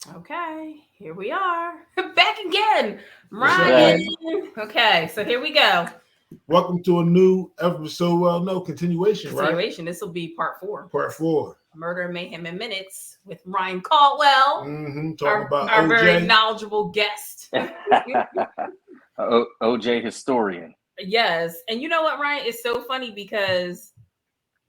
Okay, here we are. Back again. What's up, Ryan. man? Back. Okay, so here we go. Welcome to a new episode. Well, no continuation, right? Continuation. This will be part 4. Part 4. Murder, Mayhem, and Minutes with Ryan Caldwell, Talking about our very OJ. knowledgeable guest. OJ historian. Yes. And you know what, Ryan? It's so funny because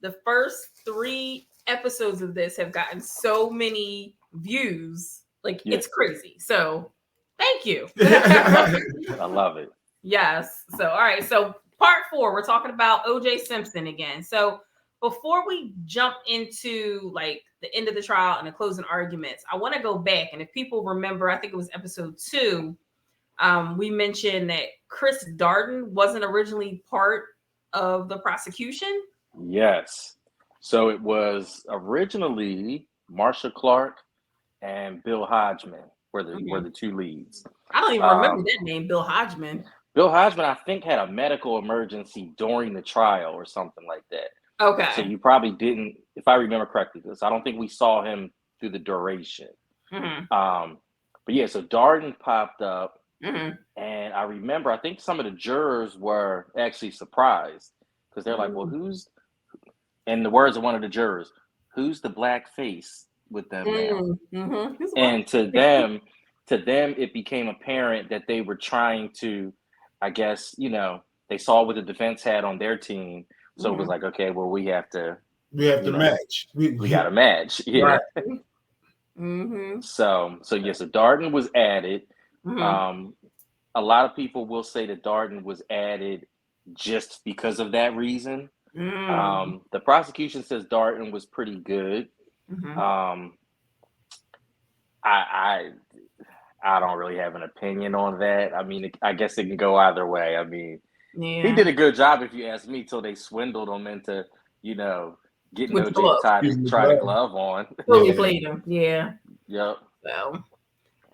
the first 3 episodes of this have gotten so many views. Like, Yeah. it's crazy. So, thank you. I love it. Yes. So, all right. So, part 4, we're talking about OJ Simpson again. So, before we jump into like the end of the trial and the closing arguments, I want to go back. And if people remember, I think it was episode 2, we mentioned that Chris Darden wasn't originally part of the prosecution. Yes. So it was originally Marsha Clark and Bill Hodgman were the 2 leads. I don't even remember that name, Bill Hodgman. Bill Hodgman, I think, had a medical emergency during the trial or something like that. Okay. So you probably didn't, if I remember correctly, because I don't think we saw him through the duration. Mm-hmm. But yeah, so Darden popped up, Mm-hmm. and I remember, I think some of the jurors were actually surprised because they're like, well, who's, in the words of one of the jurors, who's the black face with them now? Mm-hmm. And to them, it became apparent that they were trying to, I guess, they saw what the defense had on their team. So it was like, okay, well, we have to match. We got to match. Yeah. Right. Mm-hmm. So Darden was added. Mm-hmm. A lot of people will say that Darden was added just because of that reason. The prosecution says Darden was pretty good. Mm-hmm. I don't really have an opinion on that. I mean, I guess it can go either way. I mean, Yeah. he did a good job, if you ask me, till they swindled him into, getting With OJ to try the glove on. Totally played him. Yeah. Yep. So,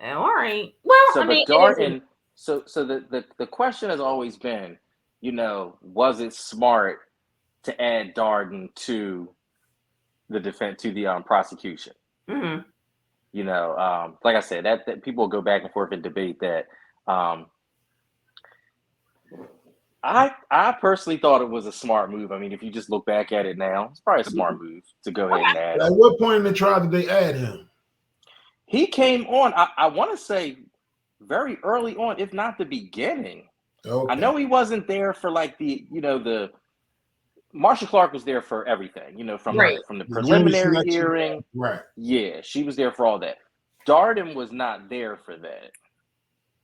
all right. Well, So, I mean, Darden. So the question has always been, was it smart to add Darden to the defense, to the prosecution? Mm-hmm. Like I said, that people will go back and forth and debate that. I personally thought it was a smart move. I mean, if you just look back at it now, it's probably a smart move to go ahead and add him. At what point in the trial did they add him? He came on, I want to say, very early on, if not the beginning. Okay. I know he wasn't there for like the Marsha Clark was there for everything, from the preliminary hearing. Right. Yeah, she was there for all that. Darden was not there for that.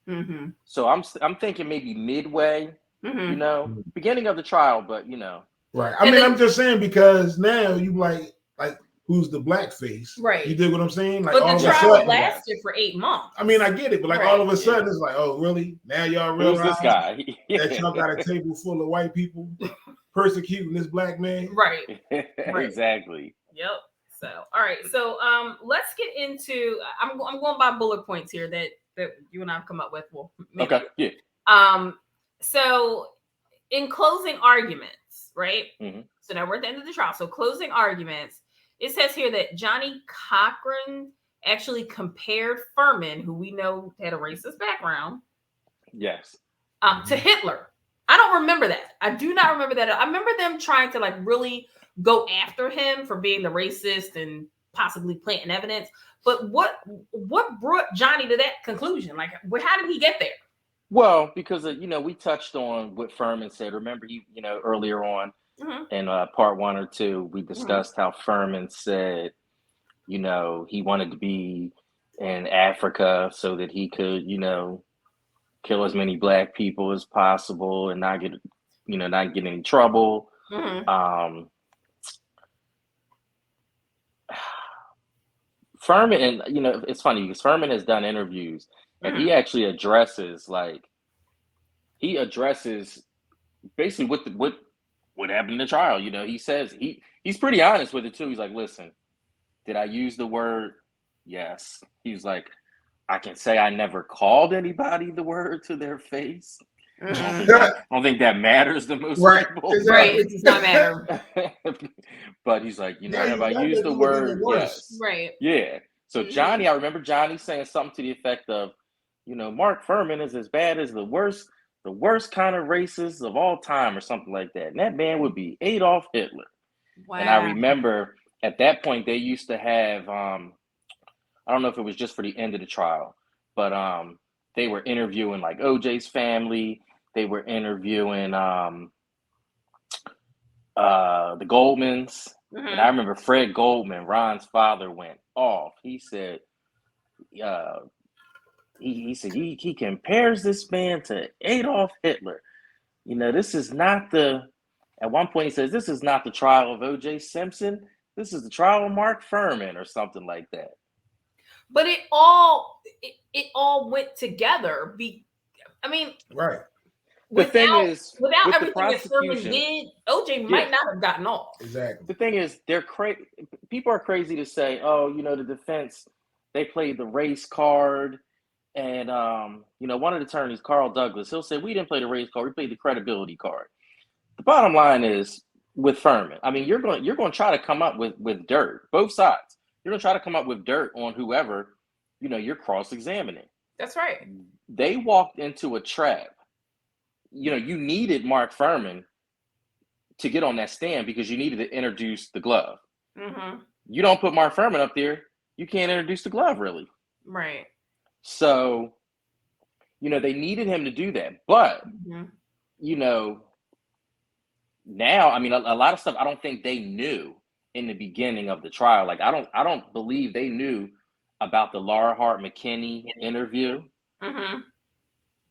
Mm-hmm. So I'm thinking maybe midway, beginning of the trial, but Right. I mean, I'm just saying because now you like who's the blackface? Right. You dig what I'm saying? Like, but all the of a trial sudden, lasted for 8 months. I mean, I get it, but like all of a sudden, it's like, oh, really? Now y'all realize who's this guy? that y'all got a table full of white people persecuting this black man? Right. Exactly. Yep. So, all right. So, let's get into. I'm going by bullet points here that you and I've come up with. Well, maybe. Okay. Yeah. So, in closing arguments, right? Mm-hmm. So now we're at the end of the trial. So, closing arguments. It says here that Johnny Cochran actually compared Furman, who we know had a racist background, yes, to Hitler. I don't remember that. I do not remember that. I remember them trying to like really go after him for being the racist and possibly planting evidence. But what brought Johnny to that conclusion? Like, how did he get there? Well, because we touched on what Furman said. Remember, he earlier on. Mm-hmm. In part 1 or 2, we discussed how Furman said, he wanted to be in Africa so that he could, kill as many black people as possible and not get in trouble. Mm-hmm. Furman, and it's funny because Furman has done interviews and he actually addresses basically what happened in the trial. He says he's pretty honest with it too. He's like, listen, did I use the word? Yes. He's like, I can say I never called anybody the word to their face. I don't think that matters to most people. Right. It does not matter. But he's like, have I used the word? Yes. Right. Yeah. So Johnny, I remember Johnny saying something to the effect of, Mark Furman is as bad as the worst kind of racist of all time or something like that. And that man would be Adolf Hitler. Wow. And I remember at that point they used to have, I don't know if it was just for the end of the trial, but they were interviewing like OJ's family. They were interviewing the Goldmans. Mm-hmm. And I remember Fred Goldman, Ron's father, went off. He said, he said he compares this man to Adolf Hitler. This is not at one point he says, this is not the trial of OJ Simpson. This is the trial of Mark Furman or something like that. But it all went together. Right. The thing is, without with everything that Furman did, OJ might not have gotten off. Exactly. The thing is, they're crazy. People are crazy to say, oh, the defense, they played the race card. And, one of the attorneys, Carl Douglas, he'll say, we didn't play the race card. We played the credibility card. The bottom line is with Furman, you're going to try to come up with dirt, both sides. You're going to try to come up with dirt on whoever, you're cross-examining. That's right. They walked into a trap. You needed Mark Furman to get on that stand because you needed to introduce the glove. Mm-hmm. You don't put Mark Furman up there, you can't introduce the glove, really. Right. So, they needed him to do that. But, mm-hmm. Now, a lot of stuff I don't think they knew in the beginning of the trial. Like, I don't believe they knew about the Laura Hart McKinney interview. Mm-hmm.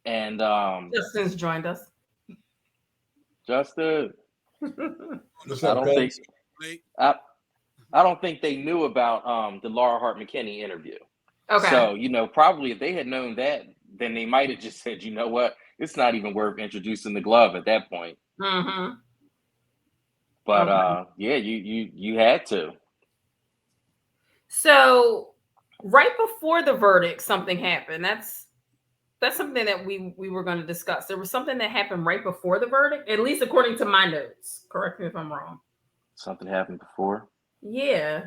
And Justin's joined us. Justin, What's I up, don't think they knew about the Laura Hart McKinney interview. Okay. So, probably if they had known that, then they might have just said, you know what, it's not even worth introducing the glove at that point. Mm-hmm. But okay. Yeah, you had to. So right before the verdict, something happened. That's something that we were going to discuss. There was something that happened right before the verdict, at least according to my notes. Correct me if I'm wrong. Something happened before? Yeah.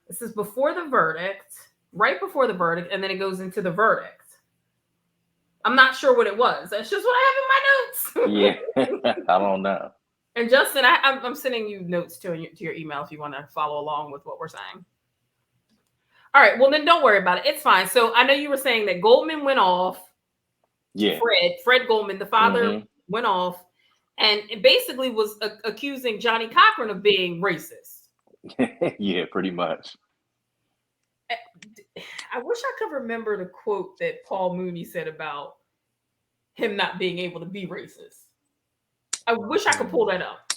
This is before the verdict, right before the verdict, and then it goes into the verdict. I'm not sure what it was. That's just what I have in my notes. Yeah, I don't know. And Justin, I'm sending you notes to your email if you want to follow along with what we're saying. All right, well then don't worry about it. It's fine. So I know you were saying that Goldman went off. Yeah. Fred Goldman, the father, went off, and it basically was accusing Johnny Cochran of being racist. Yeah, pretty much. I wish I could remember the quote that Paul Mooney said about him not being able to be racist. I wish I could pull that up.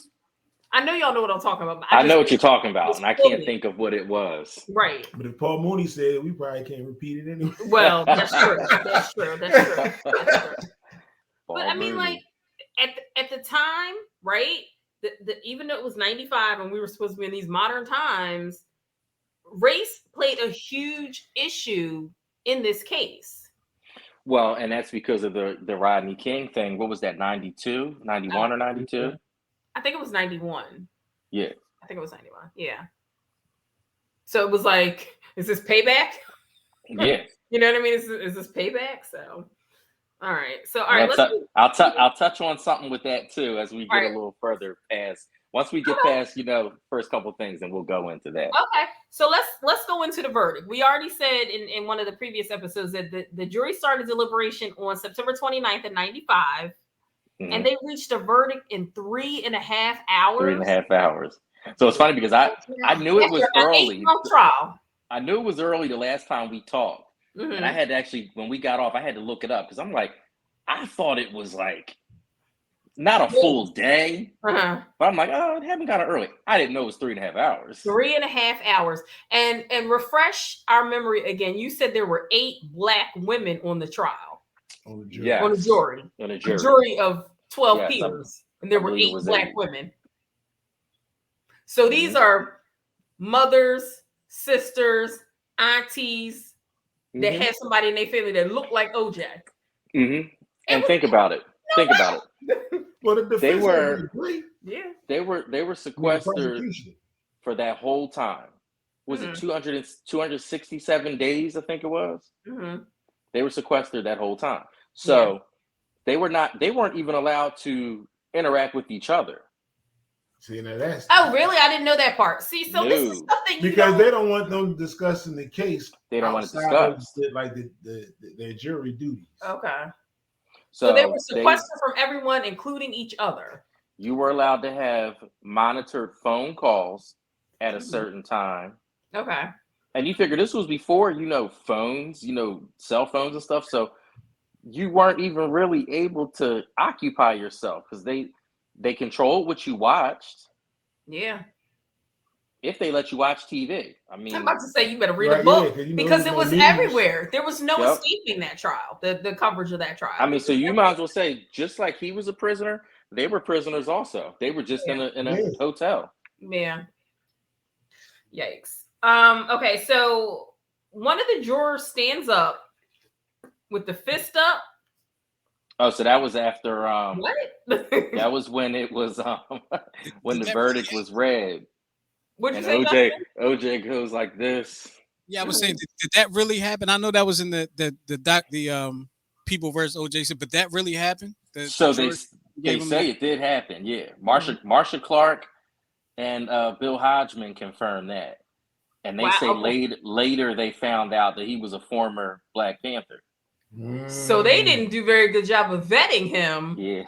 I know y'all know what I'm talking about. But I know what you're talking about, and I can't think of what it was. Right. But if Paul Mooney said it, we probably can't repeat it anyway. Well, that's true. That's true. But I mean, like at the time, right? Even though it was 95 and we were supposed to be in these modern times, race played a huge issue in this case. Well, and that's because of the Rodney King thing. What was that, 92, 91 or 92? I think it was 91. Yeah. I think it was 91. Yeah. So it was like, is this payback? Yeah. You know what I mean? Is this payback? So, all right. So, all right. I'll touch on something with that too as we get a little further past. Once we get past, first couple of things, then we'll go into that. Okay. So let's go into the verdict. We already said in one of the previous episodes that the jury started deliberation on September 29th of 95. Mm-hmm. And they reached a verdict in 3.5 hours. 3.5 hours. So it's funny because I knew it was early. Trial. I knew it was early the last time we talked. Mm-hmm. And I had to actually, when we got off, I had to look it up because I'm like, I thought it was like not a full day. Uh-huh. But I'm like, oh, it happened kind of early. I didn't know it was 3.5 hours. 3.5 hours. And refresh our memory again. You said there were 8 Black women on the trial. On the jury. Yes. On the jury. On a jury. A jury of 12 peers. And there were 8 Black women. So these are mothers, sisters, aunties that have somebody in their family that looked like OJ. Mm-hmm. And think about it. Think about it. Well, they were Yeah. They were sequestered for that whole time. was it 267 days, I think it was. They were sequestered that whole time. So they weren't even allowed to interact with each other. See, now that's really? I didn't know that part. See, so this is something because they don't want them discussing the case. They don't want to discuss their jury duties. Okay. So they were sequestered from everyone, including each other. You were allowed to have monitored phone calls at a certain time. Okay. And you figure this was before, phones, cell phones and stuff. So you weren't even really able to occupy yourself because they controlled what you watched. Yeah. If they let you watch TV. I mean, I'm about to say you better read a book because it was everywhere. There was no Yep. escaping that trial, the coverage of that trial. I mean, so you might as well say, just like he was a prisoner, they were prisoners also. They were just in a hotel. Yeah. Yikes. Okay, so one of the jurors stands up with the fist up. Oh, so that was after what? That was when it was when the verdict was read. What'd you And say? OJ goes like this. Yeah, I was saying, did that really happen? I know that was in the People versus OJ Simpson, but that really happened. So they say it did happen. Yeah, Marsha Clark and Bill Hodgman confirmed that, and they say later they found out that he was a former Black Panther. So they didn't do a very good job of vetting him. Yeah.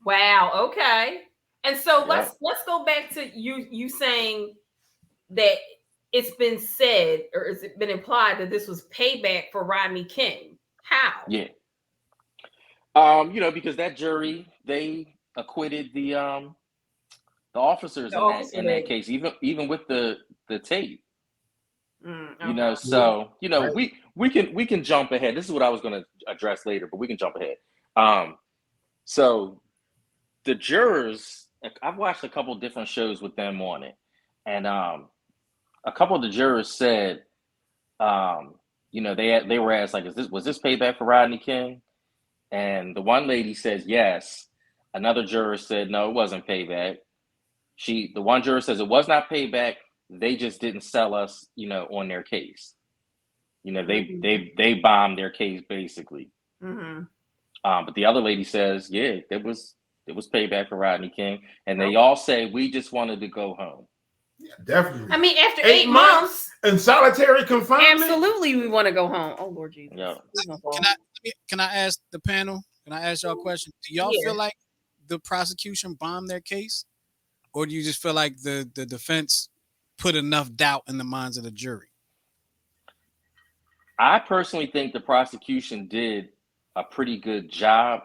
Wow. Okay. And so let's go back to you saying that it's been said or it's been implied that this was payback for Rodney King. How? Yeah. Because that jury, they acquitted the officers in that case, even with the tape. Okay. So we can jump ahead. This is what I was going to address later, but we can jump ahead. So the jurors, I've watched a couple different shows with them on it, and a couple of the jurors said, they were asked like, was this payback for Rodney King? And the one lady says yes. Another juror said no, it wasn't payback. The one juror says it was not payback. They just didn't sell us, on their case. They bombed their case basically. But the other lady says, yeah, it was payback for Rodney King, and they all say we just wanted to go home. Yeah, definitely. I mean, after 8 months in solitary confinement, absolutely, we want to go home. Oh Lord Jesus! Yeah. Can I ask the panel? Can I ask y'all a question? Do y'all feel like the prosecution bombed their case, or do you just feel like the defense put enough doubt in the minds of the jury? I personally think the prosecution did a pretty good job.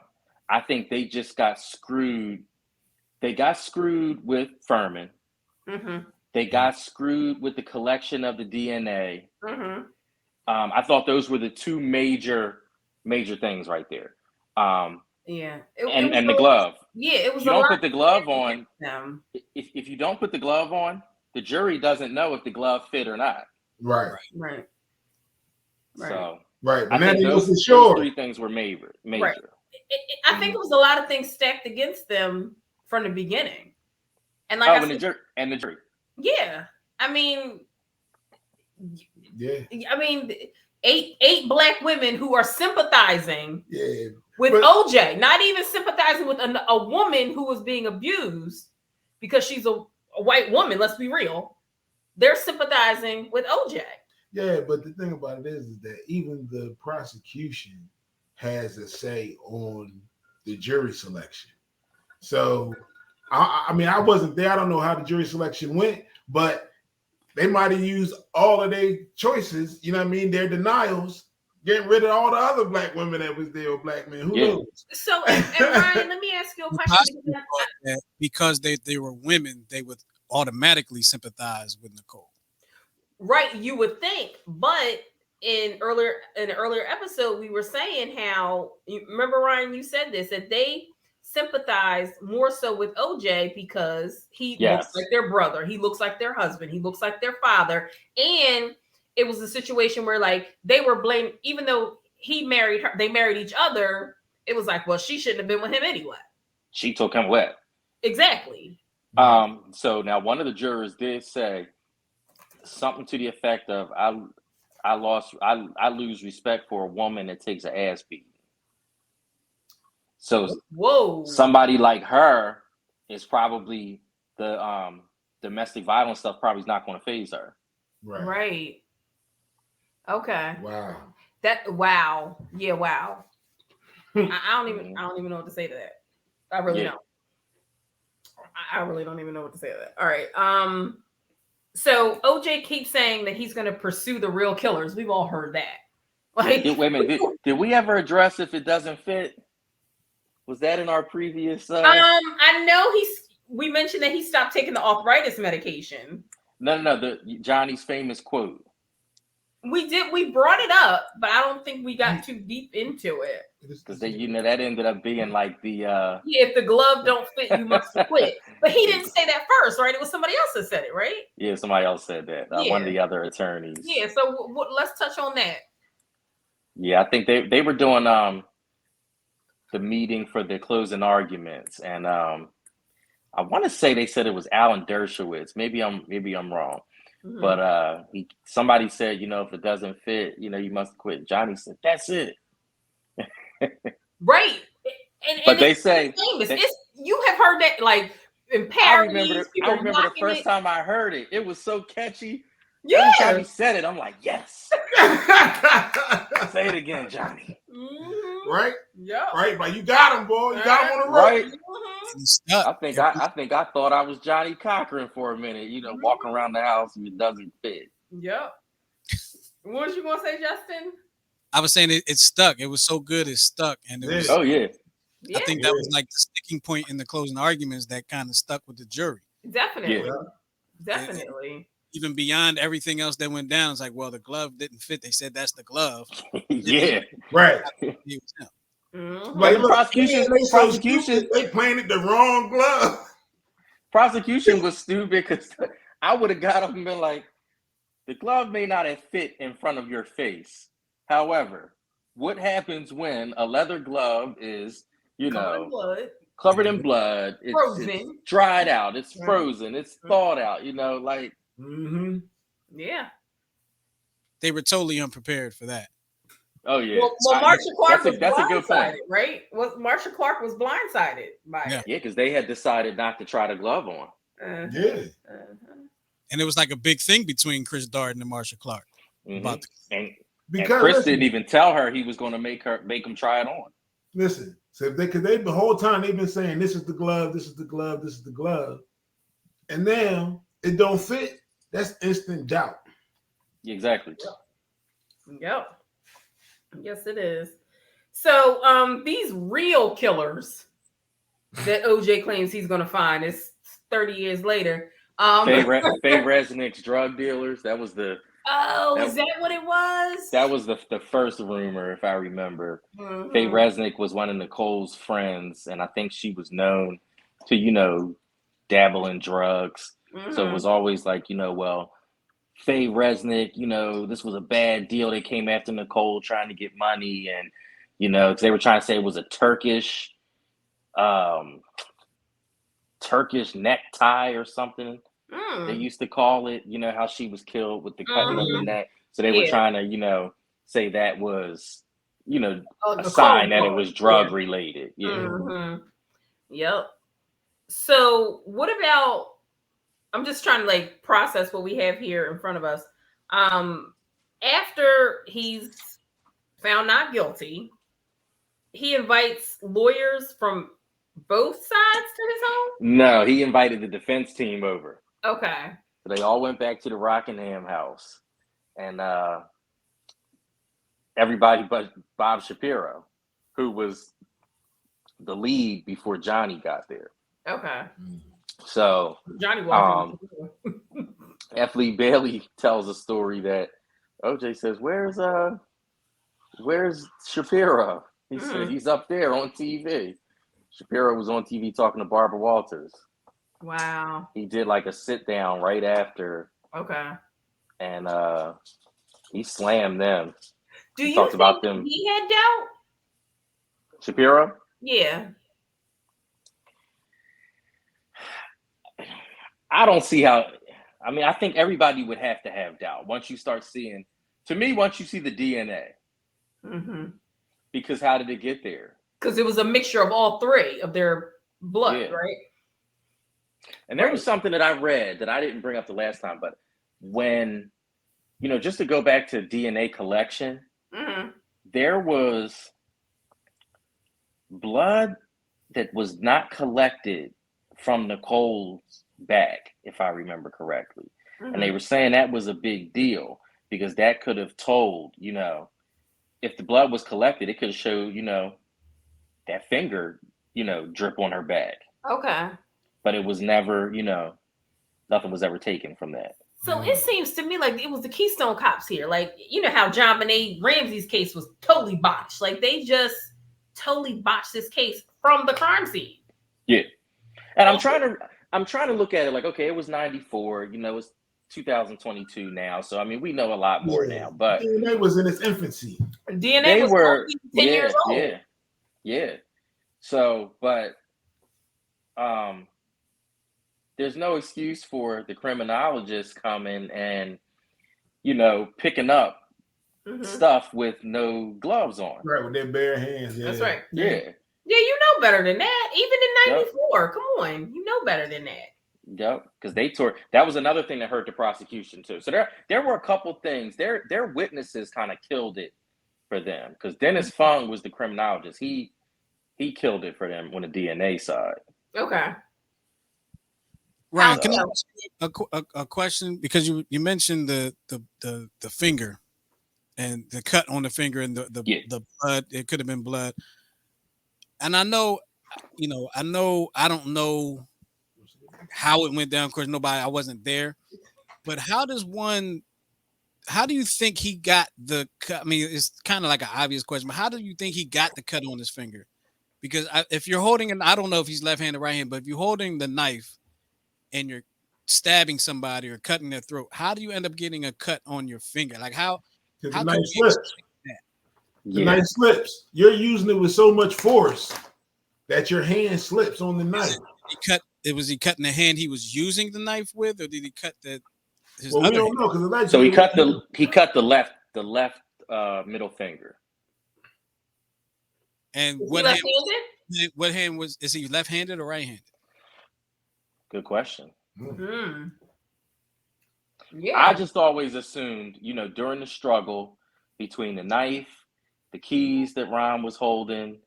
I think they just got screwed. They got screwed with Furman. They got screwed with the collection of the DNA. I thought those were the two major things right there. And the glove. Yeah, it was. You don't put the glove on. If you don't put the glove on, the jury doesn't know if the glove fit or not. Right. So but I think those three things were major. Right. I think it was a lot of things stacked against them from the beginning. And like the jury. Yeah. I mean, yeah. I mean, eight Black women who are sympathizing with But OJ, not even sympathizing with a woman who was being abused because she's a white woman. Let's be real. They're sympathizing with OJ. Yeah, but the thing about it is that even the prosecution has a say on the jury selection. So, I mean, I wasn't there. I don't know how the jury selection went, but they might have used all of their choices, you know what I mean, their denials, getting rid of all the other Black women that was there, or Black men. Who knows? So, and Ryan, let me ask you a question. Because they were women, they would automatically sympathize with Nicole. Right, you would think, but in an earlier episode, we were saying how, you remember, Ryan, you said this, that they sympathized more so with OJ because he looks like their brother, he looks like their husband, he looks like their father, and it was a situation where like they were blamed, even though he married her, they married each other. It was like, well, she shouldn't have been with him anyway. She took him wet. Exactly. So now one of the jurors did say something to the effect of I lose respect for a woman that takes an ass beat. So whoa, somebody like her is probably the domestic violence stuff probably is not going to phase her. Right. Okay. Wow. Wow. Yeah. Wow. I don't even know what to say to that. I really don't. I really don't even know what to say to that. All right. So OJ keeps saying that he's going to pursue the real killers. We've all heard that. Like, wait a minute. Did we ever address if it doesn't fit? Was that in our previous? I know we mentioned that he stopped taking the arthritis medication. No. Johnny's famous quote. We brought it up, but I don't think we got too deep into it. Because that ended up being like the if the glove don't fit, you must quit. But he didn't say that first, right? It was somebody else that said it, right? Yeah, somebody else said that. One of the other attorneys. Yeah, so let's touch on that. Yeah, I think they were doing the meeting for the closing arguments, and I want to say they said it was Alan Dershowitz. Maybe I'm wrong. Mm-hmm. But somebody said, if it doesn't fit, you must quit. Johnny said, "That's it." Right. But they say you have heard that like in parodies. I remember the first time I heard it. It was so catchy. Yeah. Every time he said it, I'm like, yes. Say it again, Johnny. Mm-hmm. Right? Yeah. Right. But you got him, boy. You got him on the road. Right. Mm-hmm. I think I thought I was Johnny Cochran for a minute, walking around the house and it doesn't fit. Yep. What was you gonna say, Justin? I was saying it stuck. It was so good, it stuck. And it was, I think that was like the sticking point in the closing arguments that kind of stuck with the jury. Definitely. Yeah. Definitely. Even beyond everything else that went down, it's like, well, the glove didn't fit. They said that's the glove. Yeah. Right. Mm-hmm. Like prosecution, they planted the wrong glove. Prosecution was stupid because I would have got up and been like, the glove may not have fit in front of your face. However, what happens when a leather glove is, covered in blood, it's dried out, it's frozen, it's thawed out, like. Mm-hmm. Yeah. They were totally unprepared for that. Oh yeah. Well, Marsha Clark was blindsided, right? Marsha Clark was blindsided by it. Yeah, because they had decided not to try the glove on. Yeah. And it was like a big thing between Chris Darden and Marsha Clark. Mm-hmm. And Chris didn't even tell her he was going to make him try it on. Listen, so because they the whole time they've been saying this is the glove, this is the glove, this is the glove, and now it don't fit. That's instant doubt. Exactly. Yep. Yes, it is. So, these real killers that OJ claims he's going to find is 30 years later. Faye Resnick's drug dealers. That was the. Is that what it was? That was the first rumor, if I remember. Mm-hmm. Faye Resnick was one of Nicole's friends, and I think she was known to, dabble in drugs. Mm-hmm. So it was always like, Faye Resnick, this was a bad deal. They came after Nicole trying to get money, and, because they were trying to say it was a Turkish necktie or something. They used to call it, how she was killed with the cutting of the neck. So they were trying to, say that was, a sign that it was drug related. Yeah. Mm-hmm. Yep. So what about, I'm just trying to process what we have here in front of us. After he's found not guilty, he invites lawyers from both sides to his home? No, he invited the defense team over. Okay. So they all went back to the Rockingham house, and everybody but Bob Shapiro, who was the lead before Johnny got there. Okay. So Johnny walked F. Lee Bailey tells a story that OJ says, "Where's Shapiro?" He said he's up there on TV. Shapiro was on TV talking to Barbara Walters. Wow. He did a sit down right after. Okay. And he slammed them. Do you think about them? He had doubt? Shapiro? Yeah. I don't see how I mean, I think everybody would have to have doubt once you start seeing. To me, once you see the DNA, because how did it get there? Because it was a mixture of all three of their blood, right? And there was something that I read that I didn't bring up the last time, but when, just to go back to DNA collection, there was blood that was not collected from Nicole's bag, if I remember correctly. And they were saying that was a big deal because that could have told, if the blood was collected, it could have showed, that finger, drip on her bag. Okay. But it was never, nothing was ever taken from that. So it seems to me like it was the Keystone Cops here. Like, how John Benet Ramsey's case was totally botched. Like, they just totally botched this case from the crime scene. Yeah. And I'm trying to look at it like, okay, it was 94, it's 2022 now. So, I mean, we know a lot more now, but DNA was in its infancy. DNA was 10 years old. Yeah. So, but there's no excuse for the criminologists coming and, picking up stuff with no gloves on. Right, with their bare hands. Yeah. That's right. Yeah. Yeah, you know better than that. Even in 94. Come on. You know better than that. Yep, because that was another thing that hurt the prosecution too. So there were a couple things. Their witnesses kind of killed it for them. Because Dennis Fung was the criminologist. He killed it for them on the DNA side. Okay. Ryan, can I ask you a question? Because you mentioned the finger and the cut on the finger and the blood. It could have been blood. And I know, I don't know how it went down. Of course, I wasn't there. But how do you think he got the cut? I mean, it's kind of like an obvious question, but how do you think he got the cut on his finger? Because if you're holding I don't know if he's left-handed or right-handed, but if you're holding the knife and you're stabbing somebody or cutting their throat, how do you end up getting a cut on your finger? Like how the knife slips. The knife slips. You're using it with so much force that your hand slips on the knife. Was he cutting the hand he was using the knife with, or did he cut his we other don't hand? know because the knife. So he cut the left middle finger. And what hand is he left-handed or right-handed? Good question. Yeah. I just always assumed, during the struggle between the knife, the keys that Ron was holding,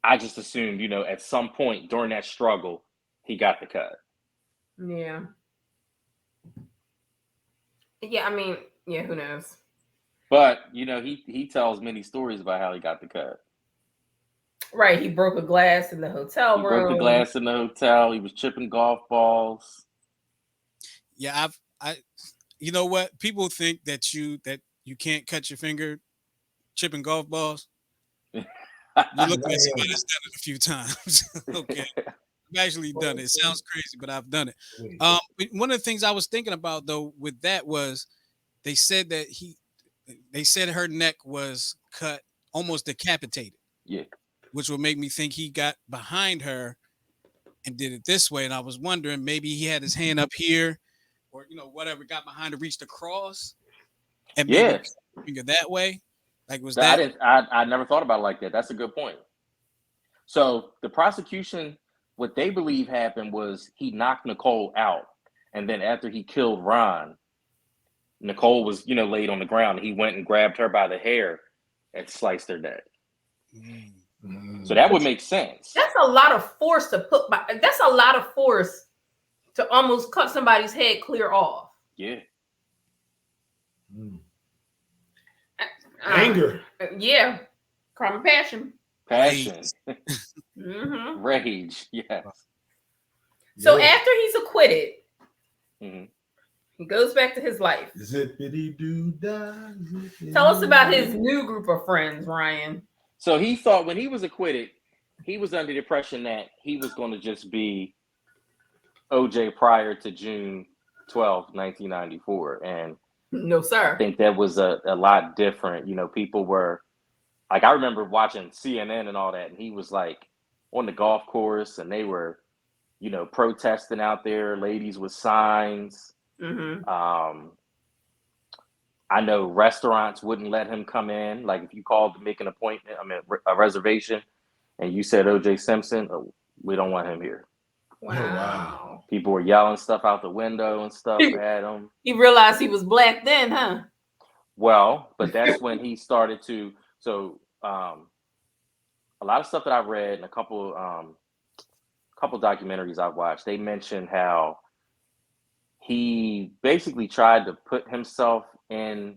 I just assumed, at some point during that struggle, he got the cut. Yeah. Yeah, I mean, who knows? But, he tells many stories about how he got the cut. Right, he broke a glass in the hotel room. He broke the glass in the hotel. He was chipping golf balls. Yeah, you know what? People think that you can't cut your finger chipping golf balls. You look like somebody that's done it a few times. Okay. I've actually done it. It sounds crazy, but I've done it. One of the things I was thinking about though with that was they said her neck was cut, almost decapitated. Yeah. Which would make me think he got behind her and did it this way. And I was wondering, maybe he had his hand up here or, whatever, got behind her, reached across and maybe finger that way. Like, was that? I never thought about it like that. That's a good point. So the prosecution, what they believe happened was he knocked Nicole out. And then after he killed Ron, Nicole was, laid on the ground. He went and grabbed her by the hair and sliced her neck. So that would make sense. That's a lot of force to put that's a lot of force to almost cut somebody's head clear off. Yeah. Anger. Yeah. Crime and passion. Passion. Rage. Yes. So after he's acquitted, he goes back to his life. Tell us about his new group of friends, Ryan. So he thought when he was acquitted, he was under the impression that he was going to just be OJ prior to June 12th, 1994. And no, sir. I think that was a lot different. People were like, I remember watching CNN and all that, and he was like on the golf course and they were protesting out there, ladies with signs. Mm-hmm. I know restaurants wouldn't let him come in. Like if you called to make an appointment, a reservation, and you said OJ Simpson, we don't want him here. Wow. People were yelling stuff out the window and stuff at him. He realized he was black then, huh? Well, but that's when he started to. So a lot of stuff that I've read and a couple documentaries I've watched, they mentioned how he basically tried to put himself in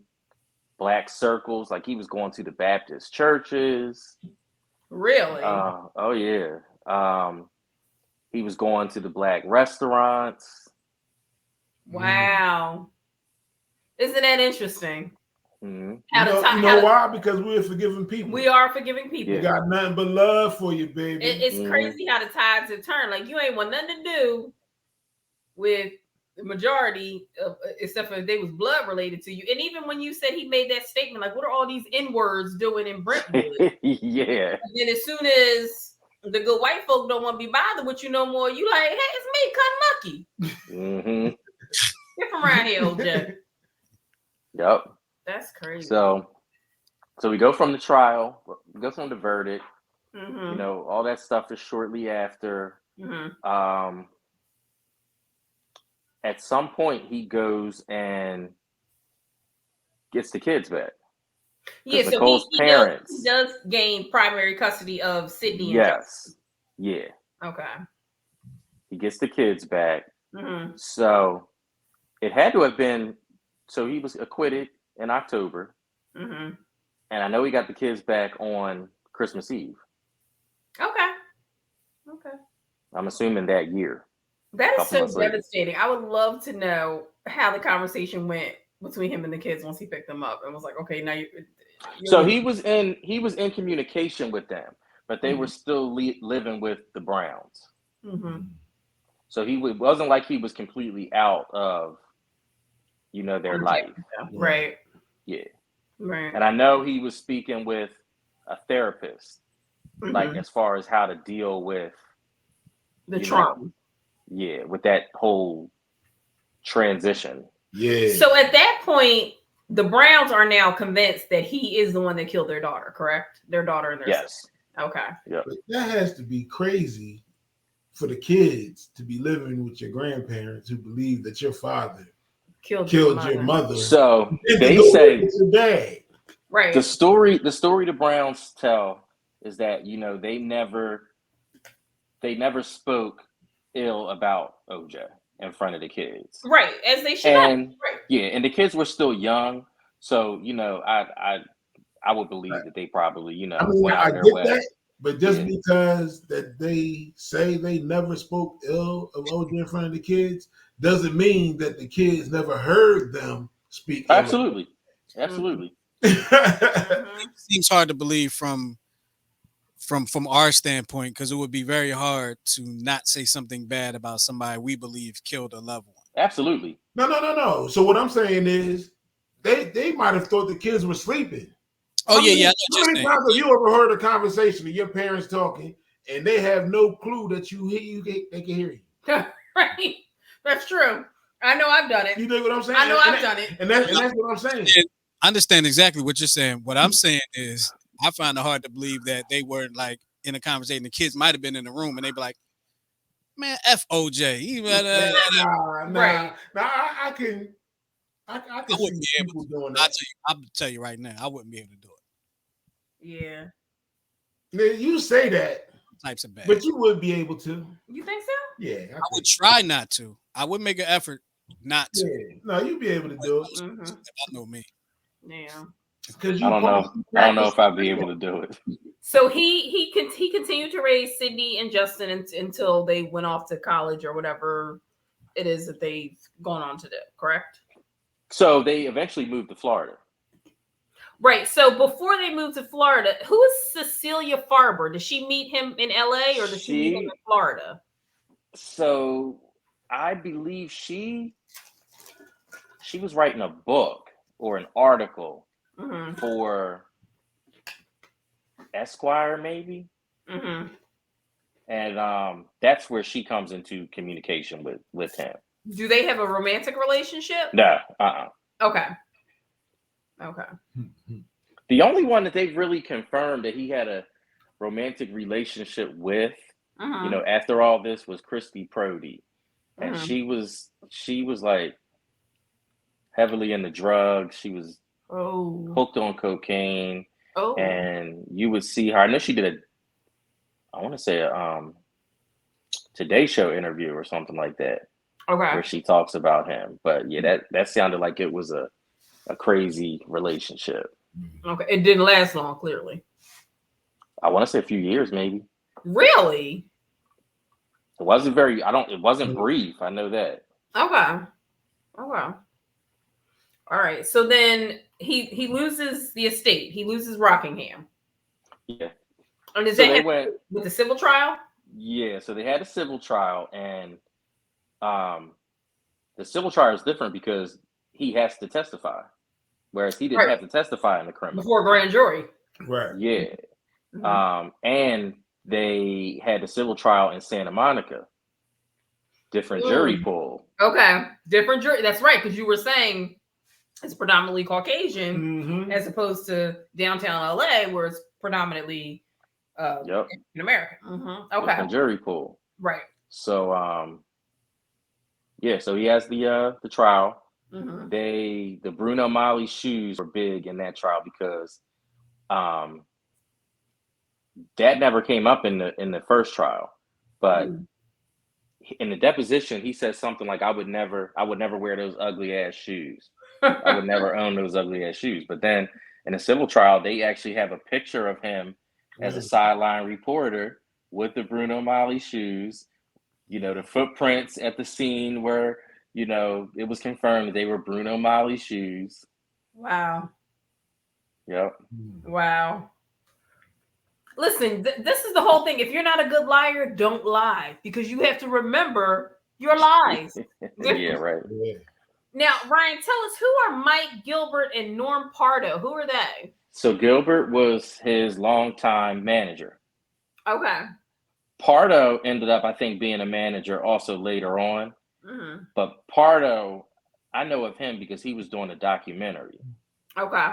black circles, like he was going to the Baptist churches. Really? Oh yeah. He was going to the black restaurants. Wow. Isn't that interesting? Mm-hmm. You know why? Because we're forgiving people. We are forgiving people. We got nothing but love for you, baby. It's crazy how the tides have turned. Like you ain't want nothing to do with the majority, except for if they was blood related to you. And even when you said he made that statement, like, what are all these N-words doing in Brentwood? Yeah. And then as soon as the good white folk don't want to be bothered with you no more, you like, hey, it's me, Cutting Lucky. Get from around here, OJ. Yep. That's crazy. So we go from the trial, we go from the verdict. Mm-hmm. All that stuff is shortly after. Mm-hmm. At some point, he goes and gets the kids back. Yeah, so Nicole's parents. He does gain primary custody of Sydney. Yes. Yeah. Okay. He gets the kids back. Mm-hmm. So it had to have been. So he was acquitted in October. Mm-hmm. And I know he got the kids back on Christmas Eve. Okay. I'm assuming that year. That is so devastating. I would love to know how the conversation went between him and the kids once he picked them up and was like, okay, now you're so he was in communication with them, but they were still living with the Browns. Mm-hmm. So it wasn't like he was completely out of, their life. Right. Yeah. Right. And I know he was speaking with a therapist, like as far as how to deal with the trauma. Yeah, with that whole transition. Yeah. So at that point, the Browns are now convinced that he is the one that killed their daughter, correct? Their daughter and their sister. Okay. Yep. But that has to be crazy for the kids to be living with your grandparents who believe that your father killed your mother. So they say right. The story the Browns tell is that they never spoke ill about OJ in front of the kids. Right, as they should. And right. Yeah, and the kids were still young, so I would believe that they probably went out their way. That, but just because that they say they never spoke ill of OJ in front of the kids doesn't mean that the kids never heard them speak. Absolutely. It seems hard to believe from our standpoint, because it would be very hard to not say something bad about somebody we believe killed a loved one. Absolutely. No. So what I'm saying is they might have thought the kids were sleeping. Oh, yeah. How many times have you ever heard a conversation of your parents talking and they have no clue that they can hear you? Right. That's true. I know I've done it. You know what I'm saying? I know I've done it. And that's what I'm saying. I understand exactly what you're saying. What I'm saying is I find it hard to believe that they weren't like in a conversation. The kids might have been in the room and they'd be like, man, F OJ. Right. Now I can see people doing that. I'll tell you right now, I wouldn't be able to do it. Yeah. Now, you say that. Types of bad. But you would be able to. You think so? Yeah. I would try not to. I would make an effort not to. Yeah. No, you'd be able to do it. I know me. Yeah. I don't know if I'd be able to do it. So he continued to raise Sydney and Justin until they went off to college or whatever it is that they've gone on to do, correct? So they eventually moved to Florida. Right. So before they moved to Florida, who is Cecilia Farber? Did she meet him in LA or did she meet him in Florida? So I believe she was writing a book or an article for Esquire, maybe. And that's where she comes into communication with him. Do they have a romantic relationship? No, Okay. The only one that they've really confirmed that he had a romantic relationship with, after all this, was Christy Prody, and she was like heavily into drugs. She was hooked on cocaine, and you would see her. I know she did I want to say a Today Show interview or something like that, where she talks about him. But yeah, that sounded like it was a crazy relationship. Okay, it didn't last long, clearly. I want to say a few years, maybe. Really? It wasn't very. It wasn't brief. I know that. Okay. All right. So then he loses the estate. He loses Rockingham. Yeah. And is So that they went with the civil trial? Yeah. So they had a civil trial, and the civil trial is different because he has to testify, whereas he didn't have to testify in the criminal before a grand jury. Right. Yeah. And they had the civil trial in Santa Monica. Different jury pool. Okay. Different jury. That's right. Because you were saying it's predominantly Caucasian as opposed to downtown LA where it's predominantly in America. Okay. Different jury pool. Right. So so he has the trial. The Bruno Mali shoes were big in that trial because that never came up in the first trial, but in the deposition he said something like, I would never wear those ugly ass shoes. I would never own those ugly ass shoes. But then in a civil trial, they actually have a picture of him as a sideline reporter with the Bruno Mali shoes, the footprints at the scene where, it was confirmed that they were Bruno Mali shoes. Wow. Yep. Wow. Listen, this is the whole thing. If you're not a good liar, don't lie, because you have to remember your lies. Yeah, right. Yeah. Now, Ryan, tell us, who are Mike Gilbert and Norm Pardo? Who are they? So Gilbert was his longtime manager. Okay. Pardo ended up, I think, being a manager also later on. But Pardo, I know of him because he was doing a documentary. Okay.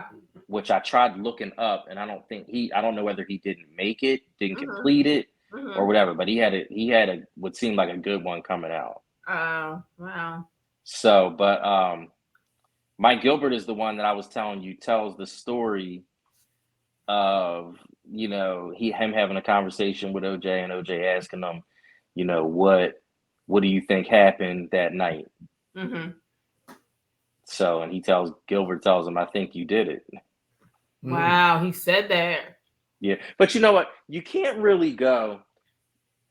Which I tried looking up, and I don't know whether he didn't make it, didn't complete it, or whatever. But he had a what seemed like a good one coming out. Oh, wow. So, but Mike Gilbert is the one that I was telling you tells the story of him having a conversation with OJ and OJ asking him, what do you think happened that night? So, and Gilbert tells him, I think you did it. Wow, he said that. Yeah, but you know what? You can't really go.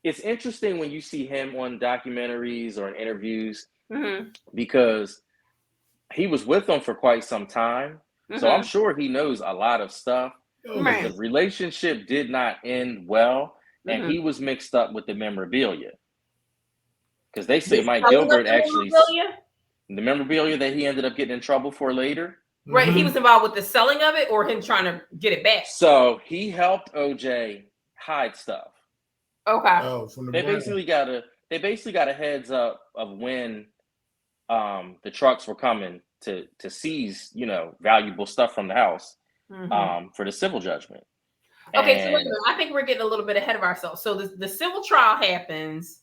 It's interesting when you see him on documentaries or in interviews because he was with them for quite some time. So I'm sure he knows a lot of stuff. But the relationship did not end well, and he was mixed up with the memorabilia. Because they say Mike Gilbert actually... The memorabilia that he ended up getting in trouble for later. Right, he was involved with the selling of it, or him trying to get it back. So he helped OJ hide stuff. Okay. Oh, from the They basically got a heads up of when the trucks were coming to seize, valuable stuff from the house for the civil judgment. Okay, so wait a minute. I think we're getting a little bit ahead of ourselves. So the civil trial happens.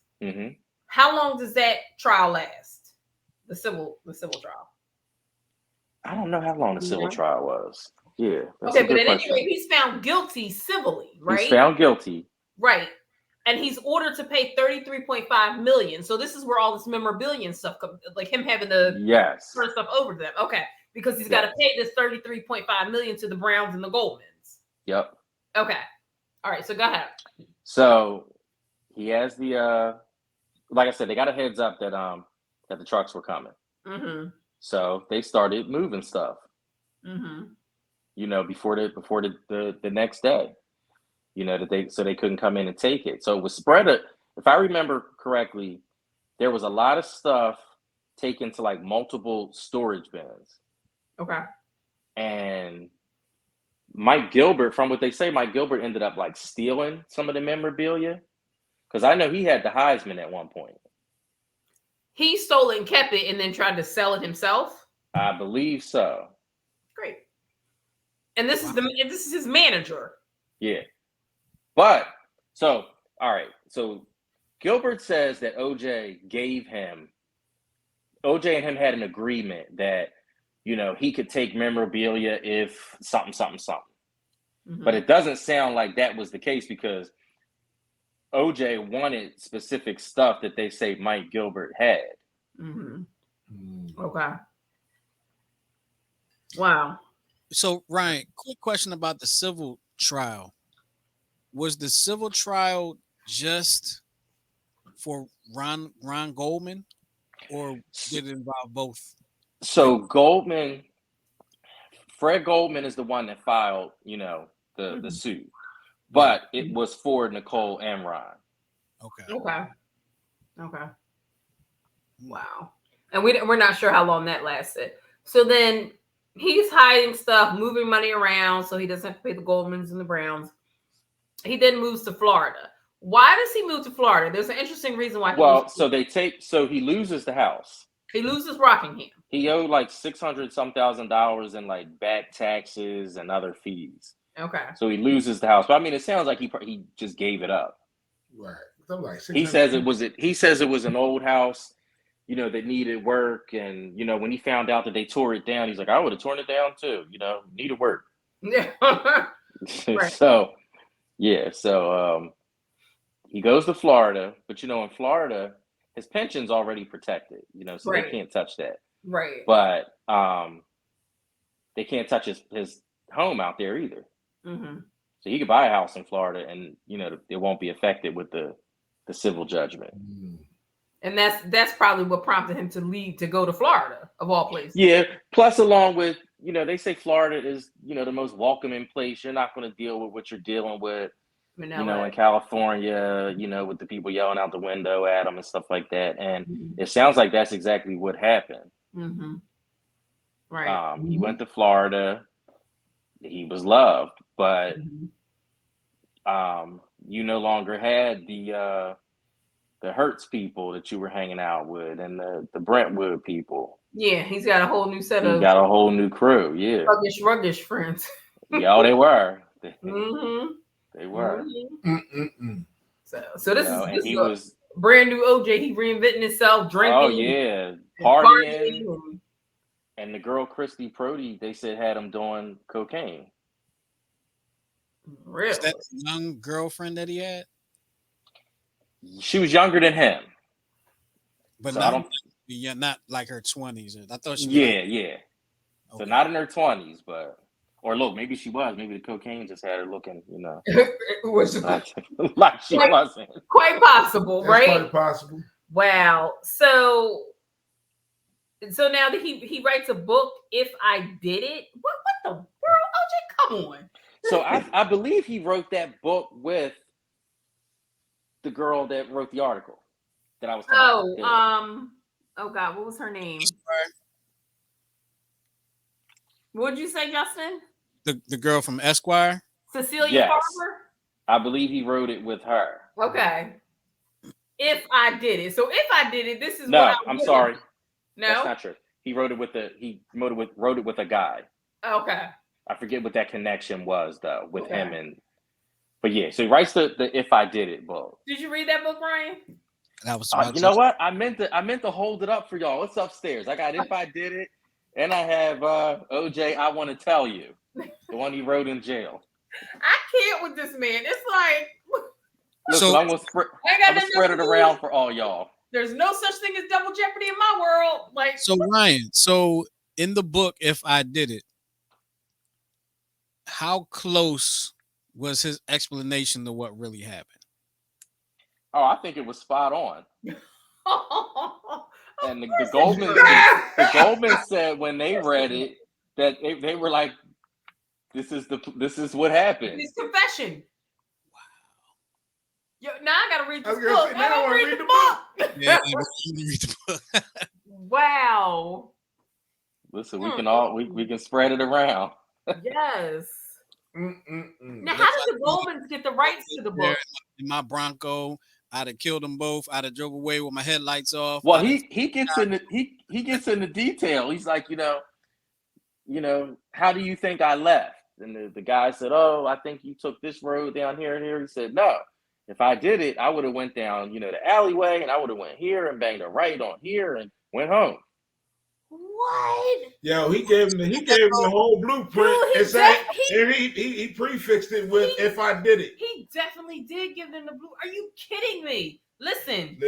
How long does that trial last? The civil trial. I don't know how long the civil trial was. Yeah. Okay, but at any rate, he's found guilty civilly, right? He's found guilty. Right. And he's ordered to pay $33.5 million. So this is where all this memorabilia and stuff comes, like him having to turn stuff over to them. Okay. Because he's got to pay this $33.5 million to the Browns and the Goldmans. Yep. Okay. All right. So go ahead. So he has the like I said, they got a heads up that the trucks were coming. So they started moving stuff. Before the next day. So they couldn't come in and take it. So it was spread. If I remember correctly, there was a lot of stuff taken to like multiple storage bins. Okay. And Mike Gilbert, from what they say, Mike Gilbert ended up like stealing some of the memorabilia Because I know he had the Heisman at one point. He stole it and kept it and then tried to sell it himself? I believe so. Great. And this is his manager. Yeah. But, so, all right. So, Gilbert says that OJ and him had an agreement that, he could take memorabilia if something. Mm-hmm. But it doesn't sound like that was the case because OJ wanted specific stuff that they say Mike Gilbert had. Mm-hmm. Okay. Wow. So, Ryan, quick question about the civil trial. Was the civil trial just for Ron Goldman, or did it involve both? So Fred Goldman is the one that filed, the suit, but it was for Nicole and Ron. Okay. Wow. And we're not sure how long that lasted. So then he's hiding stuff, moving money around so he doesn't have to pay the Goldmans and the Browns. He then moves to Florida. Why does he move to Florida? There's an interesting reason why. So he loses the house. He loses Rockingham. He owed like $600,000 in like back taxes and other fees. Okay. So he loses the house. But I mean, it sounds like he just gave it up. Right. Like he says it was an old house, that needed work. And, when he found out that they tore it down, he's like, I would have torn it down too, needed work. Yeah. Right. So he goes to Florida, but in Florida, his pension's already protected, so They can't touch that. Right. But they can't touch his home out there either. Mm-hmm. So he could buy a house in Florida and, it won't be affected with the civil judgment. And that's probably what prompted him to go to Florida, of all places. Yeah. Plus, along with, they say Florida is, the most welcoming place. You're not going to deal with what you're dealing with. In California, with the people yelling out the window at him and stuff like that. And it sounds like that's exactly what happened. Mm-hmm. Right. He went to Florida. He was loved, but you no longer had the Hertz people that you were hanging out with and the Brentwood people. Yeah, he's got a whole new set of. He got a whole new crew. Yeah. Ruggish friends. Yeah, they were. Mm-hmm. They were. Mm-hmm. So this is brand new OJ. He reinventing himself, drinking. Oh yeah, partying. And the girl Christy Prody, they said had him doing cocaine. Really? Is that the young girlfriend that he had? She was younger than him, but so not like her 20s. I thought she. Yeah. So okay. Not in her 20s, but. Or look, maybe she was. Maybe the cocaine just had her looking, like she wasn't. Quite possible, right? Quite possible. Wow. So now that he writes a book, If I Did It. What the world, OJ? Come on. So I believe he wrote that book with the girl that wrote the article that I was talking about. Oh God, what was her name? What'd you say, Justin? The girl from Esquire? Cecilia Barber? I believe he wrote it with her. Okay. If I Did It. So If I Did It, this is I'm sorry. No? That's not true. He wrote it with a guy. Okay. I forget what that connection was though with him but yeah, so he writes the If I Did It book. Did you read that book, Ryan? That was you know what? I meant to hold it up for y'all. It's upstairs. I got If I Did It, and I have OJ, I Want to Tell You. The one he wrote in jail. I can't with this man. It's like listen, I'm gonna spread it around for all y'all. There's no such thing as double jeopardy in my world. Like so, Ryan. So in the book, If I Did It, how close was his explanation to what really happened? Oh, I think it was spot on. And the Goldman said when they read it that they were like, this is what happened. His confession. Wow. Yo, now I gotta read this book. I don't read the book. Yeah, read the book. Wow. Listen, we can spread it around. Yes. Now, how did the Goldmans get the rights to the book? In my Bronco, I'd have killed them both. I'd have drove away with my headlights off. Well, he gets in the detail. He's like, how do you think I left? And the guy said, oh, I think you took this road down here and here. He said, no, if I did it, I would have went down, the alleyway, and I would have went here and banged a right on here and went home. What? Yo, he gave him the whole blueprint. Dude, he prefixed it with "if I did it." He definitely did give them the blue. Are you kidding me? Listen.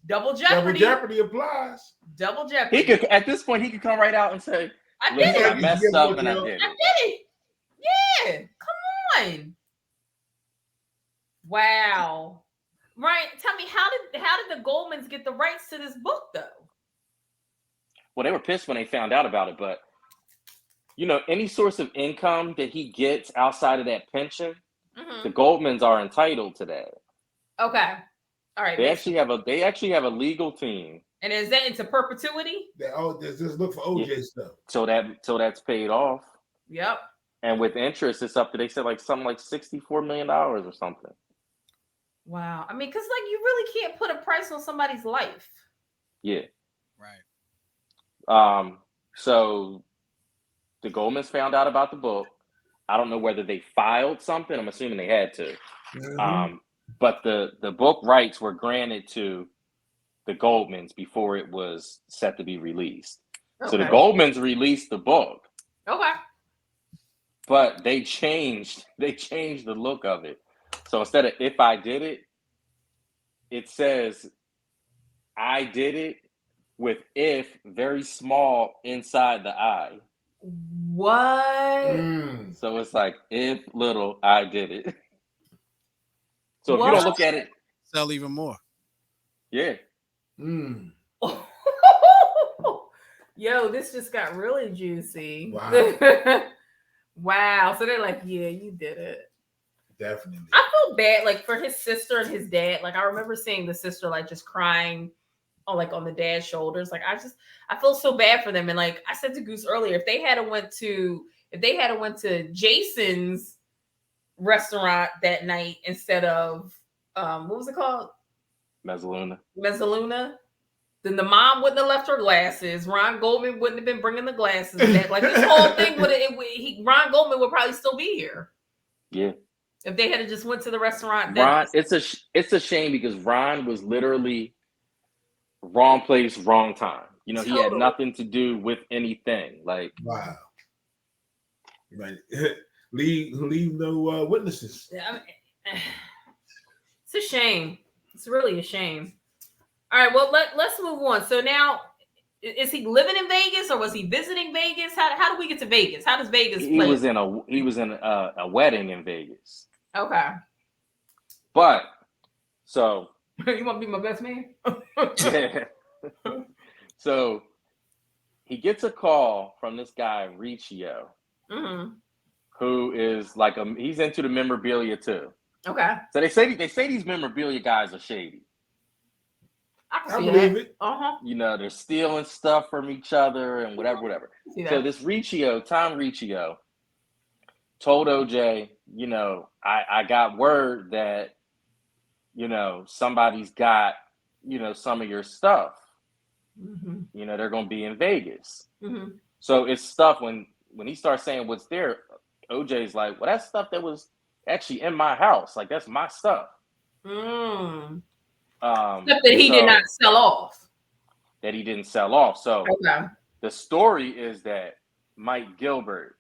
Double jeopardy. Jeopardy. Double jeopardy applies. Double Jeopardy. He could, at this point, he could come right out and say, I did it. I messed up and I did it. I did it. Yeah. Come on. Wow. Ryan, tell me, how did the Goldmans get the rights to this book, though? Well, they were pissed when they found out about it, but any source of income that he gets outside of that pension, the Goldmans are entitled to that. Okay. All right. They actually have a legal team. And is that into perpetuity? Just look for OJ stuff. So that's paid off. Yep. And with interest, it's up to, they said, something like $64 million or something. Wow. I mean, because you really can't put a price on somebody's life. Yeah. Right. So the Goldmans found out about the book. I don't know whether they filed something. I'm assuming they had to. But the book rights were granted to the Goldmans before it was set to be released. Okay. So the Goldmans released the book. Okay. But they changed the look of it. So instead of "if I did it," it says "I did it" with "if" very small inside the I. What? So it's like "if little I did it." So if you don't look at it, sell even more. Yeah. Yo, this just got really juicy. Wow. Wow. So they're like, yeah, you did it. Definitely. I feel bad, for his sister and his dad. I remember seeing the sister just crying on the dad's shoulders. I feel so bad for them. And I said to Goose earlier, if they had went to Jason's restaurant that night instead of what was it called? Mezzaluna. Then the mom wouldn't have left her glasses. Ron Goldman wouldn't have been bringing the glasses back. This whole thing Ron Goldman would probably still be here. Yeah. If they had just went to the restaurant. Ron, it's a shame because Ron was literally wrong place, wrong time. Totally. He had nothing to do with anything. Wow. Right. Leave no witnesses. It's a shame. It's really a shame. All right, well, let's move on. So now, is he living in Vegas or was he visiting Vegas? How do we get to Vegas? How does Vegas play? He was in a wedding in Vegas. Okay. But so you want to be my best man? Yeah. So he gets a call from this guy Riccio, who is he's into the memorabilia too. Okay. So they say these memorabilia guys are shady. I believe it. They're stealing stuff from each other and whatever. So this Tom Riccio, told OJ, I got word that, somebody's got, some of your stuff. They're going to be in Vegas. So it's stuff when he starts saying what's there, OJ's like, well, that's stuff that was actually in my house. That's my stuff. Stuff that he did not sell off. That he didn't sell off. So the story is that Mike Gilbert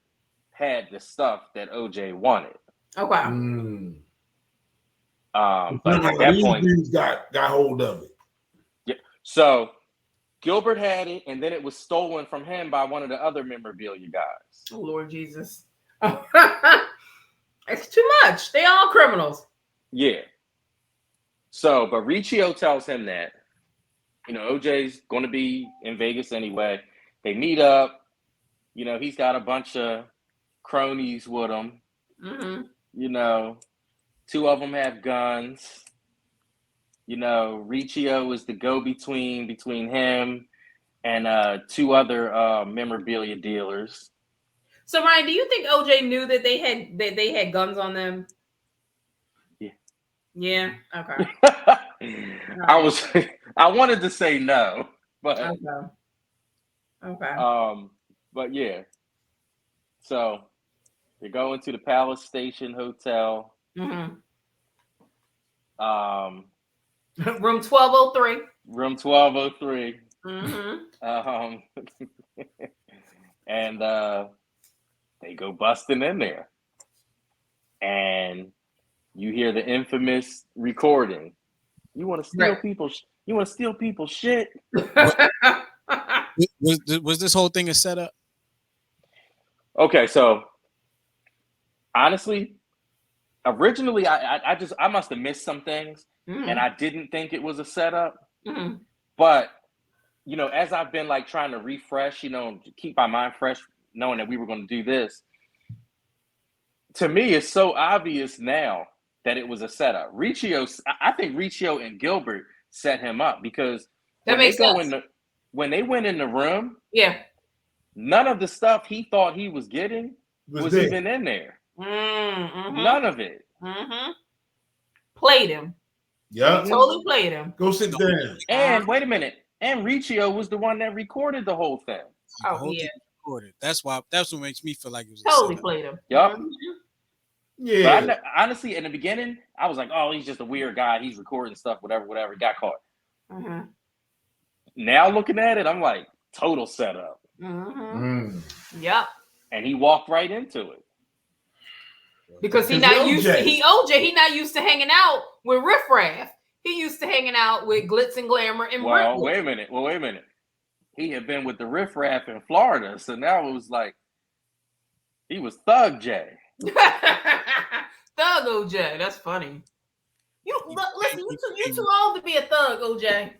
had the stuff that OJ wanted. Okay. But at that point, dudes got hold of it. Yeah. So Gilbert had it, and then it was stolen from him by one of the other memorabilia guys. Oh, Lord Jesus. It's too much. They all criminals. Yeah. So, but Riccio tells him that, OJ's going to be in Vegas anyway. They meet up. He's got a bunch of cronies with him. Two of them have guns. Riccio is the go-between between him and two other memorabilia dealers. So, Ryan, do you think OJ knew that they had guns on them? Yeah. Okay. I wanted to say no, but Okay. but yeah. So they go into the Palace Station Hotel. Mm-hmm. Room 1203. Room 1203. Mm-hmm. And they go busting in there, and you hear the infamous recording. You want to steal people's. You want to steal people's shit. Was this whole thing a setup? Okay, so honestly, originally I must have missed some things, and I didn't think it was a setup. But as I've been like trying to refresh, keep my mind fresh, knowing that we were going to do this. To me, it's so obvious now that it was a setup. I think Riccio and Gilbert set him up because when they went in the room, none of the stuff he thought he was getting was even in there. None of it. Played him. Yeah, totally played him. Go sit down. And wait a minute. And Riccio was the one that recorded the whole thing. Recorded. That's what makes me feel like it was totally played him. Yep. Yeah. But honestly, in the beginning, I was like, "Oh, he's just a weird guy. He's recording stuff, whatever. He got caught." Now looking at it, I'm like, total setup. Yep. And he walked right into it because he not used to. He not used to hanging out with riffraff. He used to hanging out with glitz and glamour and Well, wait a minute. He had been with the riffraff in Florida, so now it was like he was Thug J. Thug OJ. That's funny. Listen, you too old to be a thug, OJ.